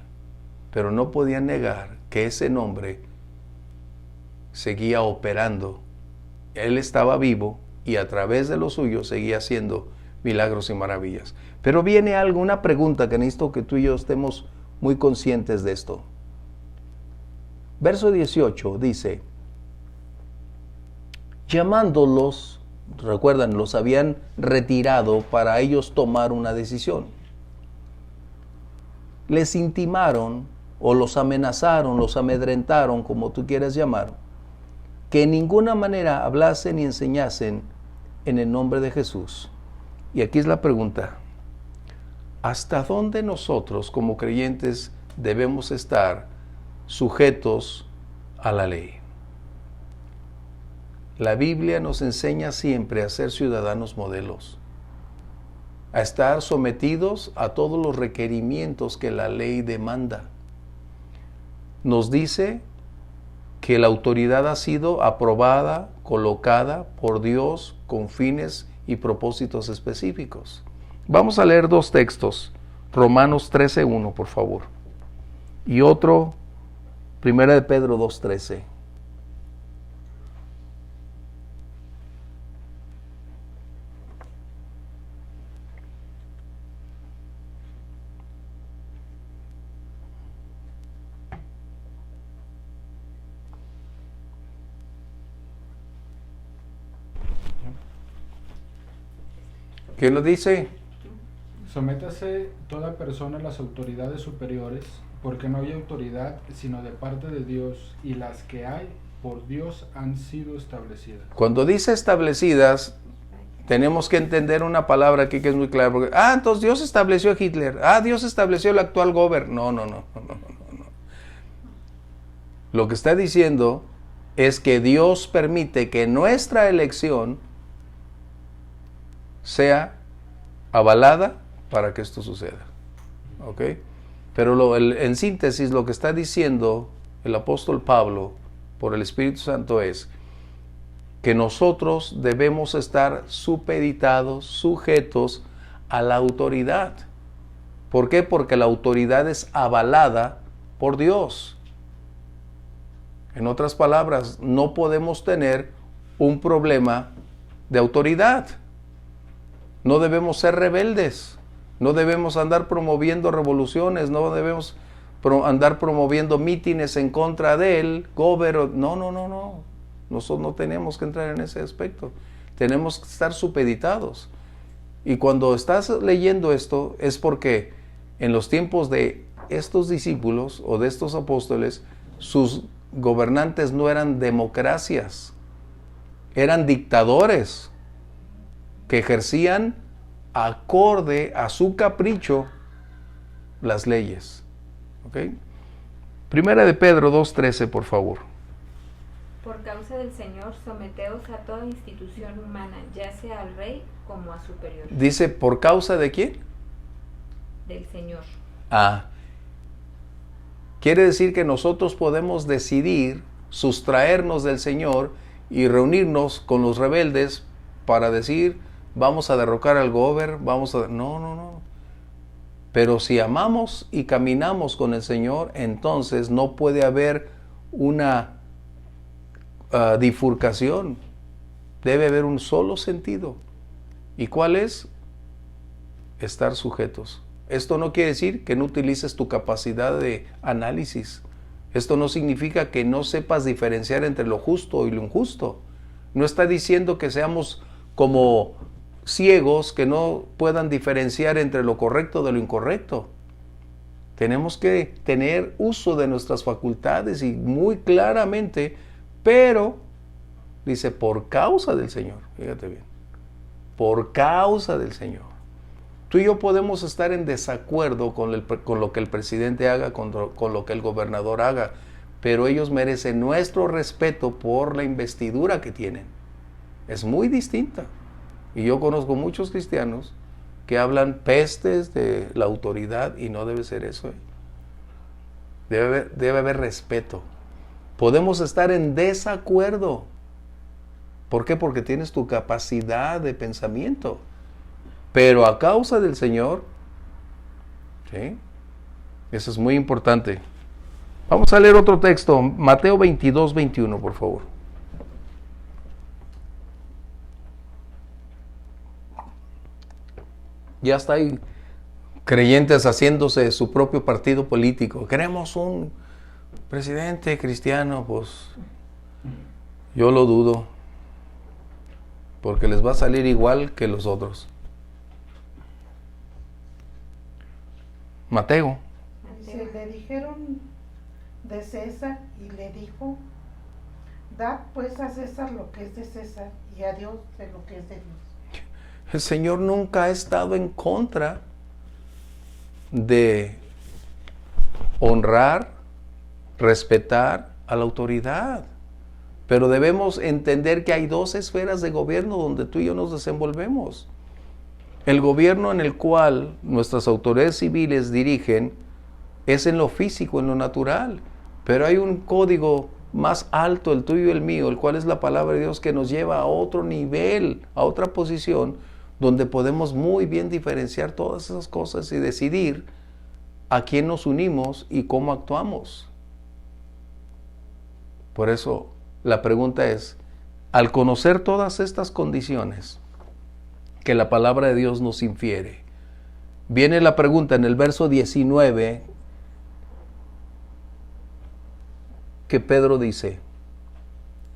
pero no podían negar que ese nombre seguía operando. Él estaba vivo y a través de lo suyo seguía haciendo milagros y maravillas. Pero viene algo, una pregunta que necesito que tú y yo estemos muy conscientes de esto. Verso 18 dice, llamándolos, recuerdan, los habían retirado para ellos tomar una decisión. Les intimaron o los amenazaron, los amedrentaron, como tú quieras llamar, que en ninguna manera hablasen y enseñasen en el nombre de Jesús. Y aquí es la pregunta, ¿hasta dónde nosotros como creyentes debemos estar sujetos a la ley? La Biblia nos enseña siempre a ser ciudadanos modelos, a estar sometidos a todos los requerimientos que la ley demanda. Nos dice que la autoridad ha sido aprobada, colocada por Dios con fines y propósitos específicos. Vamos a leer 2 textos, Romanos 13:1, por favor, y otro, 1 de Pedro 2:13. ¿Qué lo dice? Sométase toda persona a las autoridades superiores, porque no hay autoridad sino de parte de Dios, y las que hay por Dios han sido establecidas. Cuando dice establecidas, tenemos que entender una palabra aquí que es muy clara. Porque, entonces Dios estableció a Hitler. Dios estableció el actual gobierno. No. Lo que está diciendo es que Dios permite que nuestra elección sea avalada para que esto suceda. ¿Ok? Pero en síntesis, lo que está diciendo el apóstol Pablo por el Espíritu Santo es que nosotros debemos estar supeditados, sujetos a la autoridad. ¿Por qué? Porque la autoridad es avalada por Dios. En otras palabras, no podemos tener un problema de autoridad. No debemos ser rebeldes. No debemos andar promoviendo revoluciones. No debemos andar promoviendo mítines en contra de él. No. Nosotros no tenemos que entrar en ese aspecto. Tenemos que estar supeditados. Y cuando estás leyendo esto es porque en los tiempos de estos discípulos o de estos apóstoles, sus gobernantes no eran democracias, eran dictadores que ejercían acorde a su capricho las leyes. ¿Ok? Primera de Pedro 2:13, por favor. Por causa del Señor, someteos a toda institución humana, ya sea al rey como a superior. Dice, ¿por causa de quién? Del Señor. Quiere decir que nosotros podemos decidir sustraernos del Señor y reunirnos con los rebeldes para decir, vamos a derrocar al gobernador, No. Pero si amamos y caminamos con el Señor, entonces no puede haber una bifurcación. Debe haber un solo sentido. ¿Y cuál es? Estar sujetos. Esto no quiere decir que no utilices tu capacidad de análisis. Esto no significa que no sepas diferenciar entre lo justo y lo injusto. No está diciendo que seamos como ciegos que no puedan diferenciar entre lo correcto de lo incorrecto. Tenemos que tener uso de nuestras facultades y muy claramente, pero dice por causa del Señor. Fíjate bien. Por causa del Señor. Tú y yo podemos estar en desacuerdo con lo que el presidente haga, con lo que el gobernador haga, pero ellos merecen nuestro respeto por la investidura que tienen. Es muy distinta. Y yo conozco muchos cristianos que hablan pestes de la autoridad y no debe ser eso. Debe haber respeto. Podemos estar en desacuerdo. ¿Por qué? Porque tienes tu capacidad de pensamiento. Pero a causa del Señor, ¿sí? Eso es muy importante. Vamos a leer otro texto, Mateo 22:21, por favor. Ya está ahí creyentes haciéndose su propio partido político. Queremos un presidente cristiano, pues yo lo dudo, porque les va a salir igual que los otros. Mateo. Dice, le dijeron de César y le dijo, da pues a César lo que es de César y a Dios de lo que es de Dios. El Señor nunca ha estado en contra de honrar, respetar a la autoridad. Pero debemos entender que hay dos esferas de gobierno donde tú y yo nos desenvolvemos. El gobierno en el cual nuestras autoridades civiles dirigen es en lo físico, en lo natural. Pero hay un código más alto, el tuyo y el mío, el cual es la palabra de Dios, que nos lleva a otro nivel, a otra posición, donde podemos muy bien diferenciar todas esas cosas y decidir a quién nos unimos y cómo actuamos. Por eso la pregunta es, al conocer todas estas condiciones que la palabra de Dios nos infiere, viene la pregunta en el verso 19 que Pedro dice.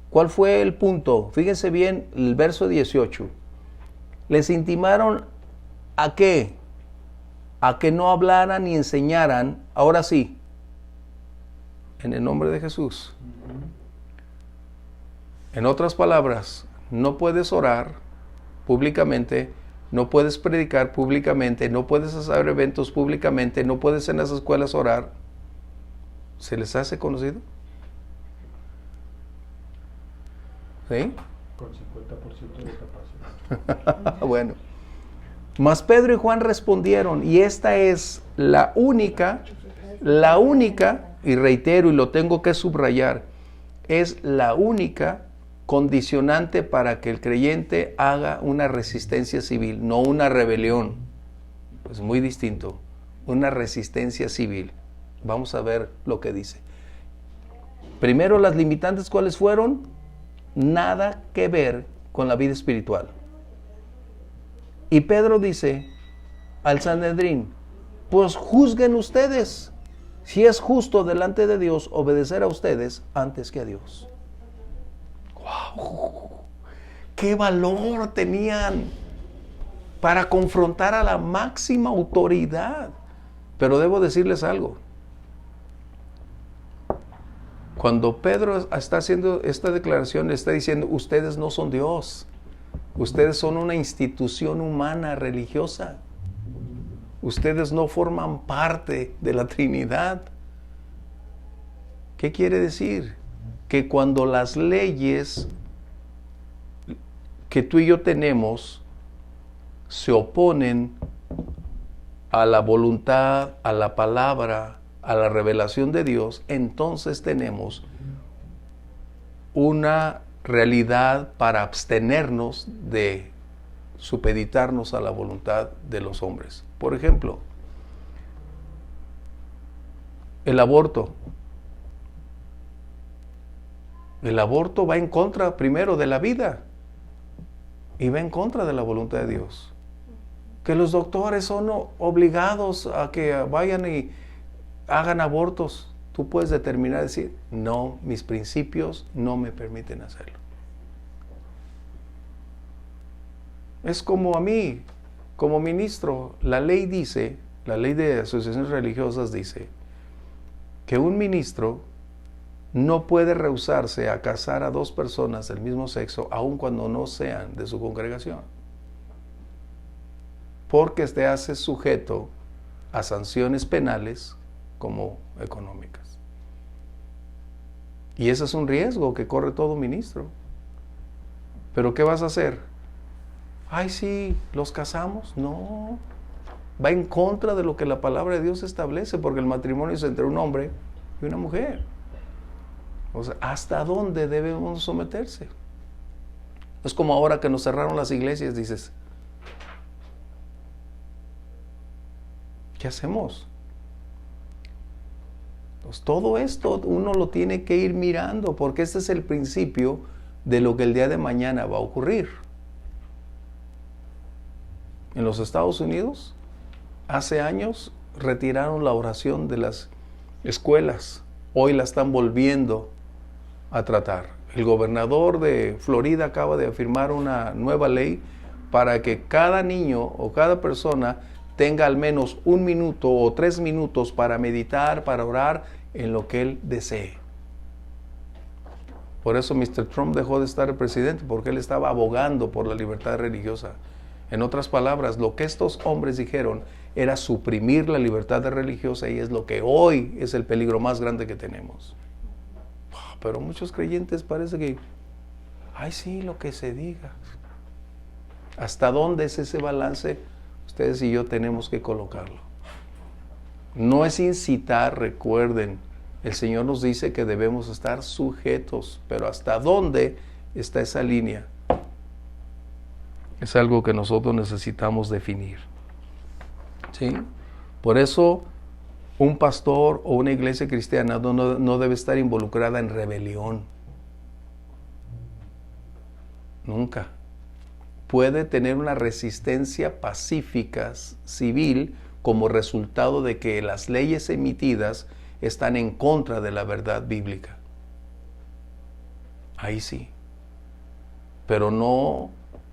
¿Cuál fue el punto? Fíjense bien el verso 18. Les intimaron ¿a qué? A que no hablaran ni enseñaran, ahora sí, en el nombre de Jesús. En otras palabras, no puedes orar públicamente, no puedes predicar públicamente, no puedes hacer eventos públicamente, no puedes en las escuelas orar. ¿Se les hace conocido? ¿Sí? Con 50% de capacidad. Bueno. Mas Pedro y Juan respondieron, y esta es la única, y reitero y lo tengo que subrayar, es la única condicionante para que el creyente haga una resistencia civil, no una rebelión. Es muy distinto. una resistencia civil. Vamos a ver lo que dice. Primero, las limitantes, ¿cuáles fueron? Nada que ver con la vida espiritual. Y Pedro dice al Sanedrín, pues juzguen ustedes si es justo delante de Dios obedecer a ustedes antes que a Dios. ¡Wow! ¡Qué valor tenían para confrontar a la máxima autoridad! Pero debo decirles algo. Cuando Pedro está haciendo esta declaración, le está diciendo, ustedes no son Dios. Ustedes son una institución humana, religiosa. Ustedes no forman parte de la Trinidad. ¿Qué quiere decir? Que cuando las leyes que tú y yo tenemos se oponen a la voluntad, a la palabra, a la revelación de Dios, entonces tenemos una realidad para abstenernos de supeditarnos a la voluntad de los hombres. Por ejemplo, el aborto. El aborto va en contra primero de la vida y va en contra de la voluntad de Dios. Que los doctores son obligados a que vayan y hagan abortos. Tú puedes determinar, decir, no, mis principios no me permiten hacerlo. Es como a mí, como ministro, la ley dice, la ley de asociaciones religiosas dice, que un ministro no puede rehusarse a casar a dos personas del mismo sexo, aun cuando no sean de su congregación. Porque te hace sujeto a sanciones penales como económicas. Y ese es un riesgo que corre todo ministro. ¿Pero qué vas a hacer? Ay, sí, ¿los casamos? No. Va en contra de lo que la palabra de Dios establece, porque el matrimonio es entre un hombre y una mujer. O sea, ¿hasta dónde debemos someterse? Es como ahora que nos cerraron las iglesias, dices, ¿qué hacemos? Pues todo esto uno lo tiene que ir mirando, porque este es el principio de lo que el día de mañana va a ocurrir. En los Estados Unidos, hace años, retiraron la oración de las escuelas. Hoy la están volviendo a tratar. El gobernador de Florida acaba de firmar una nueva ley para que cada niño o cada persona tenga al menos 1 minuto o 3 minutos para meditar, para orar en lo que él desee. Por eso Mr. Trump dejó de estar el presidente, porque él estaba abogando por la libertad religiosa. En otras palabras, lo que estos hombres dijeron era suprimir la libertad religiosa, y es lo que hoy es el peligro más grande que tenemos. Pero muchos creyentes parece que, ay sí, lo que se diga. ¿Hasta dónde es ese balance? Ustedes y yo tenemos que colocarlo. No es incitar, recuerden, el Señor nos dice que debemos estar sujetos, pero ¿hasta dónde está esa línea? Es algo que nosotros necesitamos definir. ¿Sí? Por eso, un pastor o una iglesia cristiana no debe estar involucrada en rebelión. Nunca. Puede tener una resistencia pacífica, civil, como resultado de que las leyes emitidas están en contra de la verdad bíblica. Ahí sí. Pero no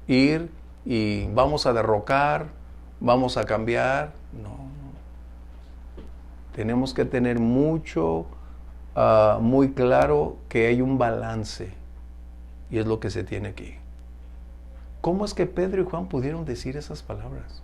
ir y vamos a derrocar, vamos a cambiar. No. Tenemos que tener muy claro que hay un balance, y es lo que se tiene aquí. ¿Cómo es que Pedro y Juan pudieron decir esas palabras?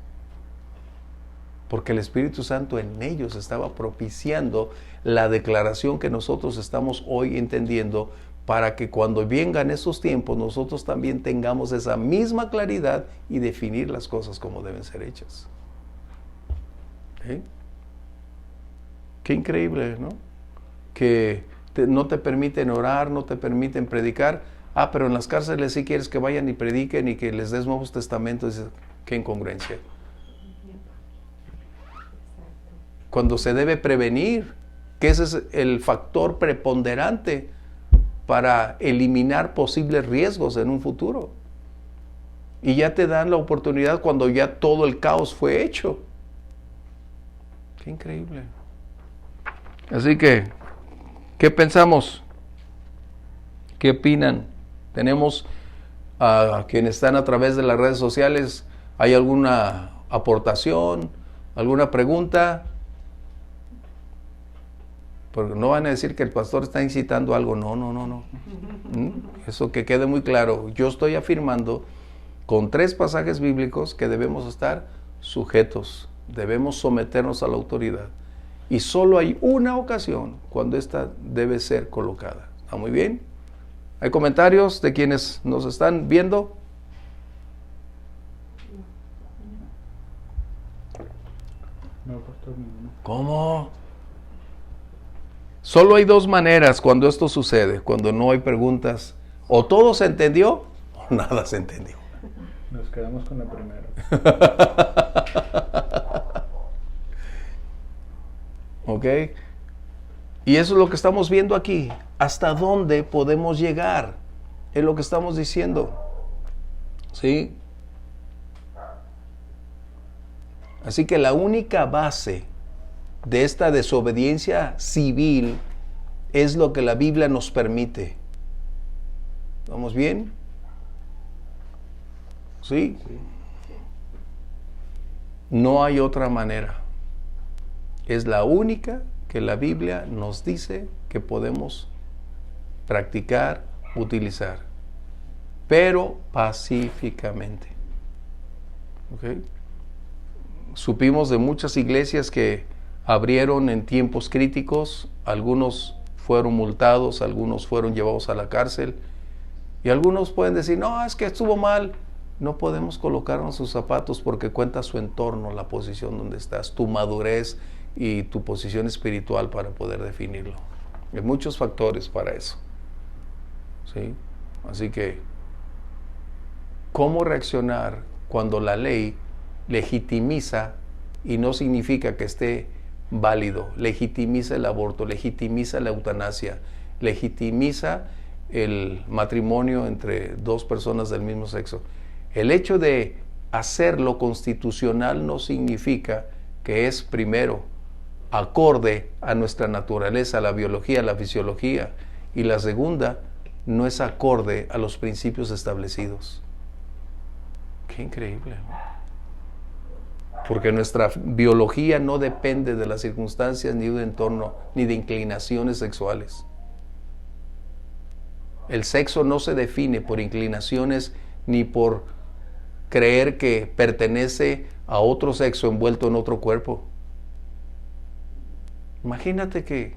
Porque el Espíritu Santo en ellos estaba propiciando la declaración que nosotros estamos hoy entendiendo, para que cuando vengan esos tiempos nosotros también tengamos esa misma claridad y definir las cosas como deben ser hechas. ¿Sí? Qué increíble, ¿no? Que no te permiten orar, no te permiten predicar. Pero en las cárceles sí quieres que vayan y prediquen y que les des nuevos testamentos. Qué incongruencia. cuando se debe prevenir, que ese es el factor preponderante para eliminar posibles riesgos en un futuro. Y ya te dan la oportunidad cuando ya todo el caos fue hecho. Qué increíble. Así que, ¿qué pensamos? ¿Qué opinan? Tenemos a quienes están a través de las redes sociales. ¿Hay alguna aportación? ¿Alguna pregunta? Porque no van a decir que el pastor está incitando algo. No. Eso que quede muy claro. Yo estoy afirmando con 3 pasajes bíblicos que debemos estar sujetos. Debemos someternos a la autoridad. Y solo hay una ocasión cuando esta debe ser colocada. ¿Está muy bien? ¿Hay comentarios de quienes nos están viendo? No, pastor, ninguno. ¿Cómo? Solo hay 2 maneras cuando esto sucede, cuando no hay preguntas. O todo se entendió o nada se entendió. Nos quedamos con la primera. ¿Ok? Y eso es lo que estamos viendo aquí. ¿Hasta dónde podemos llegar? Es lo que estamos diciendo. ¿Sí? Así que la única base de esta desobediencia civil es lo que la Biblia nos permite. ¿Vamos bien? ¿Sí? No hay otra manera. Es la única que la Biblia nos dice que podemos practicar, utilizar, pero pacíficamente. ¿Ok? Supimos de muchas iglesias que abrieron en tiempos críticos, algunos fueron multados, algunos fueron llevados a la cárcel, y algunos pueden decir, no, es que estuvo mal. No podemos colocarnos sus zapatos porque cuenta su entorno, la posición donde estás, tu madurez y tu posición espiritual para poder definirlo. Hay muchos factores para eso. ¿Sí? Así que, ¿cómo reaccionar cuando la ley legitimiza, y no significa que esté válido, legitimiza el aborto, legitimiza la eutanasia, legitimiza el matrimonio entre 2 personas del mismo sexo? El hecho de hacerlo constitucional no significa que es primero acorde a nuestra naturaleza, a la biología, a la fisiología, y la segunda no es acorde a los principios establecidos. Qué increíble, ¿no? Porque nuestra biología no depende de las circunstancias, ni de entorno, ni de inclinaciones sexuales. El sexo no se define por inclinaciones ni por creer que pertenece a otro sexo envuelto en otro cuerpo. Imagínate que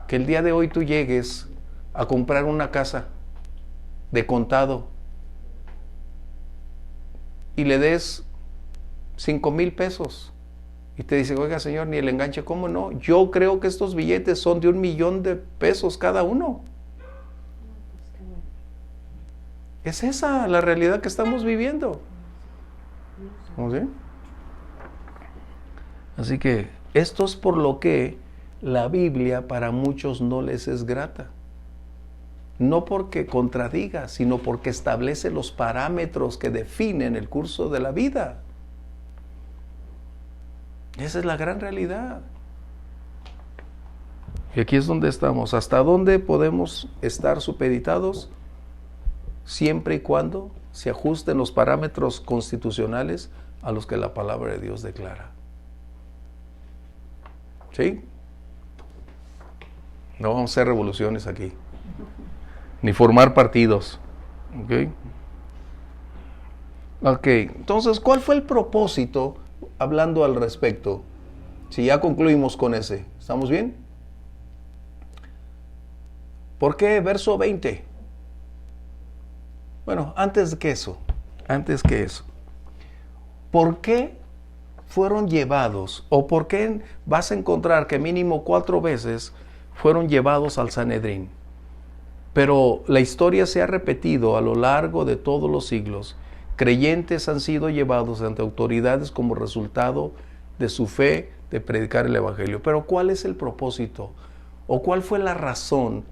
el día de hoy tú llegues a comprar una casa de contado y le des 5,000 pesos y te dice, oiga señor, ni el enganche. ¿Cómo no? Yo creo que estos billetes son de 1,000,000 de pesos cada uno. Es esa la realidad que estamos viviendo. ¿Sí? Así que esto es por lo que la Biblia para muchos no les es grata. No porque contradiga, sino porque establece los parámetros que definen el curso de la vida. Esa es la gran realidad. Y aquí es donde estamos. ¿Hasta dónde podemos estar supeditados? Siempre y cuando se ajusten los parámetros constitucionales a los que la palabra de Dios declara. ¿Sí? No vamos a hacer revoluciones aquí, ni formar partidos. Ok, entonces, ¿cuál fue el propósito hablando al respecto? Si ya concluimos con ese, ¿estamos bien? ¿Por qué verso 20? Bueno, antes que eso, ¿por qué fueron llevados, o por qué vas a encontrar que mínimo 4 veces fueron llevados al Sanedrín? Pero la historia se ha repetido a lo largo de todos los siglos. Creyentes han sido llevados ante autoridades como resultado de su fe de predicar el Evangelio. Pero ¿cuál es el propósito? ¿O cuál fue la razón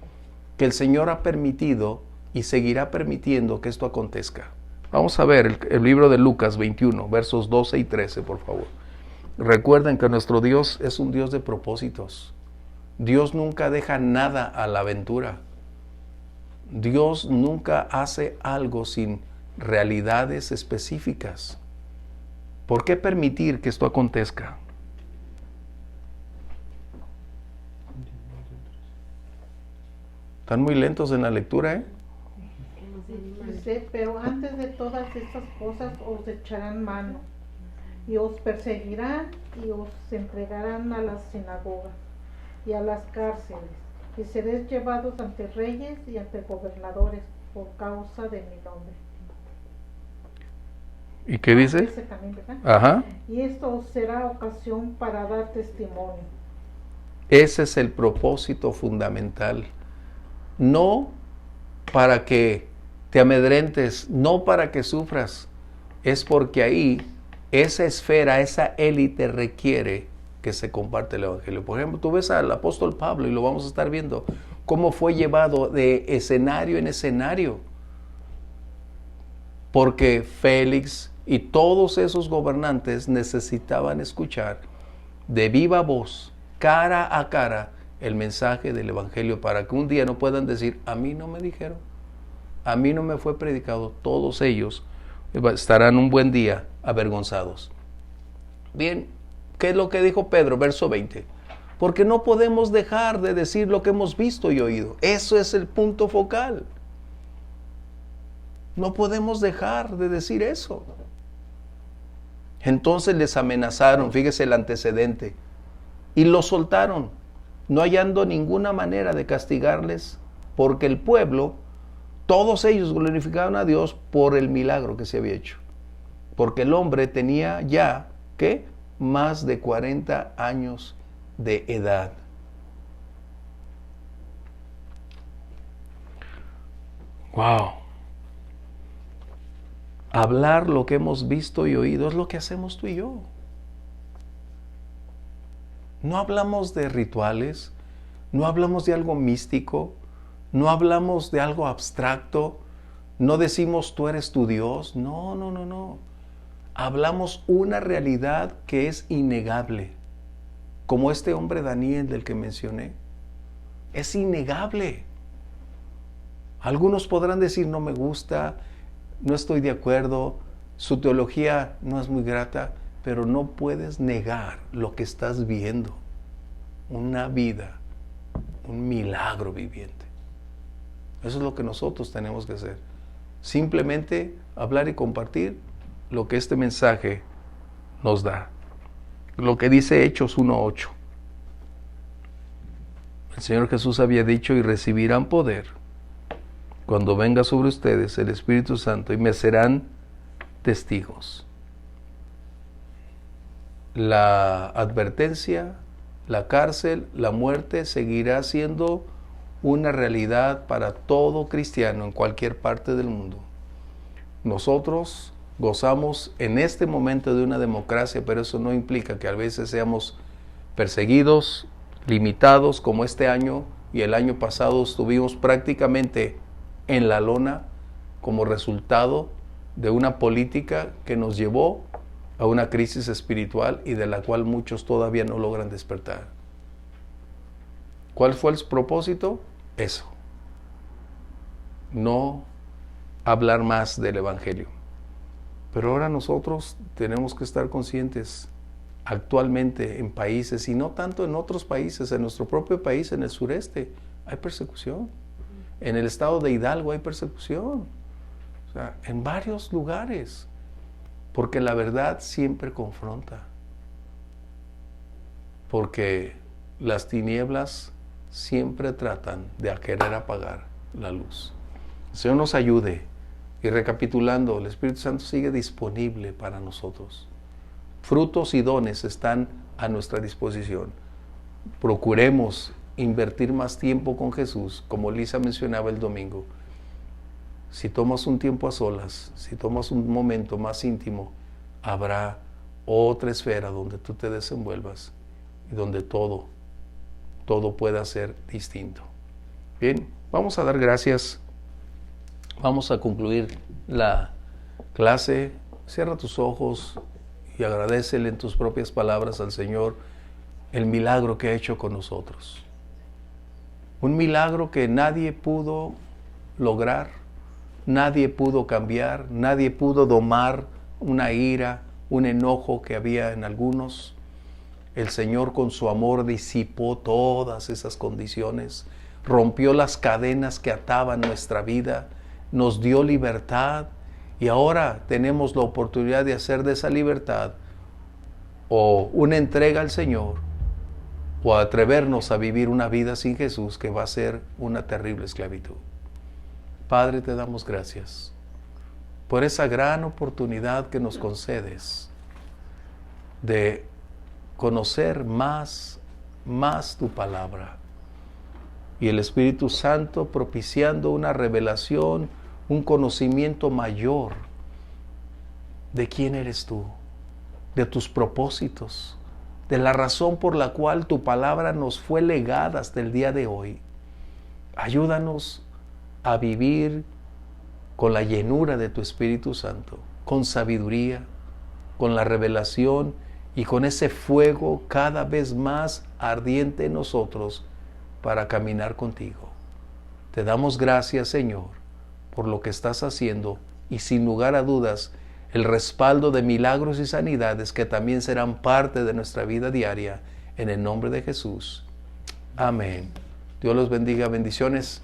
que el Señor ha permitido y seguirá permitiendo que esto acontezca? Vamos a ver el libro de Lucas 21, versos 12 y 13, por favor. Recuerden que nuestro Dios es un Dios de propósitos. Dios nunca deja nada a la aventura. Dios nunca hace algo sin realidades específicas. ¿Por qué permitir que esto acontezca? Están muy lentos en la lectura, ¿eh? Dice, pero antes de todas estas cosas os echarán mano, y os perseguirán, y os entregarán a las sinagogas y a las cárceles, y seréis llevados ante reyes y ante gobernadores por causa de mi nombre. ¿Y qué dice? Ese también, ¿verdad? Ajá. Y esto os será ocasión para dar testimonio. Ese es el propósito fundamental. No para que te amedrentes, no para que sufras. Es porque ahí esa esfera, esa élite requiere que se comparte el Evangelio. Por ejemplo, tú ves al apóstol Pablo y lo vamos a estar viendo, cómo fue llevado de escenario en escenario. Porque Félix y todos esos gobernantes necesitaban escuchar de viva voz, cara a cara, el mensaje del Evangelio para que un día no puedan decir, a mí no me dijeron, a mí no me fue predicado. Todos ellos estarán un buen día avergonzados. Bien, ¿qué es lo que dijo Pedro? Verso 20. Porque no podemos dejar de decir lo que hemos visto y oído. Eso es el punto focal. No podemos dejar de decir eso. Entonces les amenazaron, fíjese el antecedente, y los soltaron, no hallando ninguna manera de castigarles, porque el pueblo, todos ellos glorificaban a Dios por el milagro que se había hecho. Porque el hombre tenía ya, ¿qué? Más de 40 años de edad. Wow. Hablar lo que hemos visto y oído es lo que hacemos tú y yo. No hablamos de rituales, no hablamos de algo místico, no hablamos de algo abstracto, no decimos tú eres tu Dios, no. Hablamos una realidad que es innegable, como este hombre Daniel del que mencioné. Es innegable. Algunos podrán decir no me gusta, no estoy de acuerdo, su teología no es muy grata, pero no puedes negar lo que estás viendo. Una vida, un milagro viviente. Eso es lo que nosotros tenemos que hacer. Simplemente hablar y compartir lo que este mensaje nos da. Lo que dice Hechos 1:8. El Señor Jesús había dicho, y recibirán poder cuando venga sobre ustedes el Espíritu Santo y me serán testigos. La advertencia, la cárcel, la muerte seguirá siendo una realidad para todo cristiano en cualquier parte del mundo. Nosotros gozamos en este momento de una democracia, pero eso no implica que a veces seamos perseguidos, limitados, como este año y el año pasado estuvimos prácticamente en la lona como resultado de una política que nos llevó a una crisis espiritual y de la cual muchos todavía no logran despertar. ¿Cuál fue el propósito? Eso. No hablar más del Evangelio. Pero ahora nosotros tenemos que estar conscientes actualmente en países, y no tanto en otros países, en nuestro propio país, en el sureste, hay persecución. En el estado de Hidalgo hay persecución. O sea, en varios lugares. Porque la verdad siempre confronta. Porque las tinieblas siempre tratan de querer apagar la luz. El Señor nos ayude. Y recapitulando, el Espíritu Santo sigue disponible para nosotros. Frutos y dones están a nuestra disposición. Procuremos invertir más tiempo con Jesús, como Lisa mencionaba el domingo. Si tomas un tiempo a solas, si tomas un momento más íntimo, habrá otra esfera donde tú te desenvuelvas y donde todo pueda ser distinto. Bien, vamos a dar gracias. Vamos a concluir la clase. Cierra tus ojos y agradécele en tus propias palabras al Señor el milagro que ha hecho con nosotros. Un milagro que nadie pudo lograr, nadie pudo cambiar, nadie pudo domar una ira, un enojo que había en algunos. El Señor con su amor disipó todas esas condiciones, rompió las cadenas que ataban nuestra vida, nos dio libertad y ahora tenemos la oportunidad de hacer de esa libertad o una entrega al Señor o atrevernos a vivir una vida sin Jesús que va a ser una terrible esclavitud. Padre, te damos gracias por esa gran oportunidad que nos concedes de conocer más tu palabra y el Espíritu Santo propiciando una revelación, un conocimiento mayor de quién eres tú, de tus propósitos, de la razón por la cual tu palabra nos fue legada hasta el día de hoy. Ayúdanos a vivir con la llenura de tu Espíritu Santo, con sabiduría, con la revelación y con ese fuego cada vez más ardiente en nosotros para caminar contigo. Te damos gracias, Señor, por lo que estás haciendo y sin lugar a dudas el respaldo de milagros y sanidades que también serán parte de nuestra vida diaria, en el nombre de Jesús. Amén. Dios los bendiga. Bendiciones.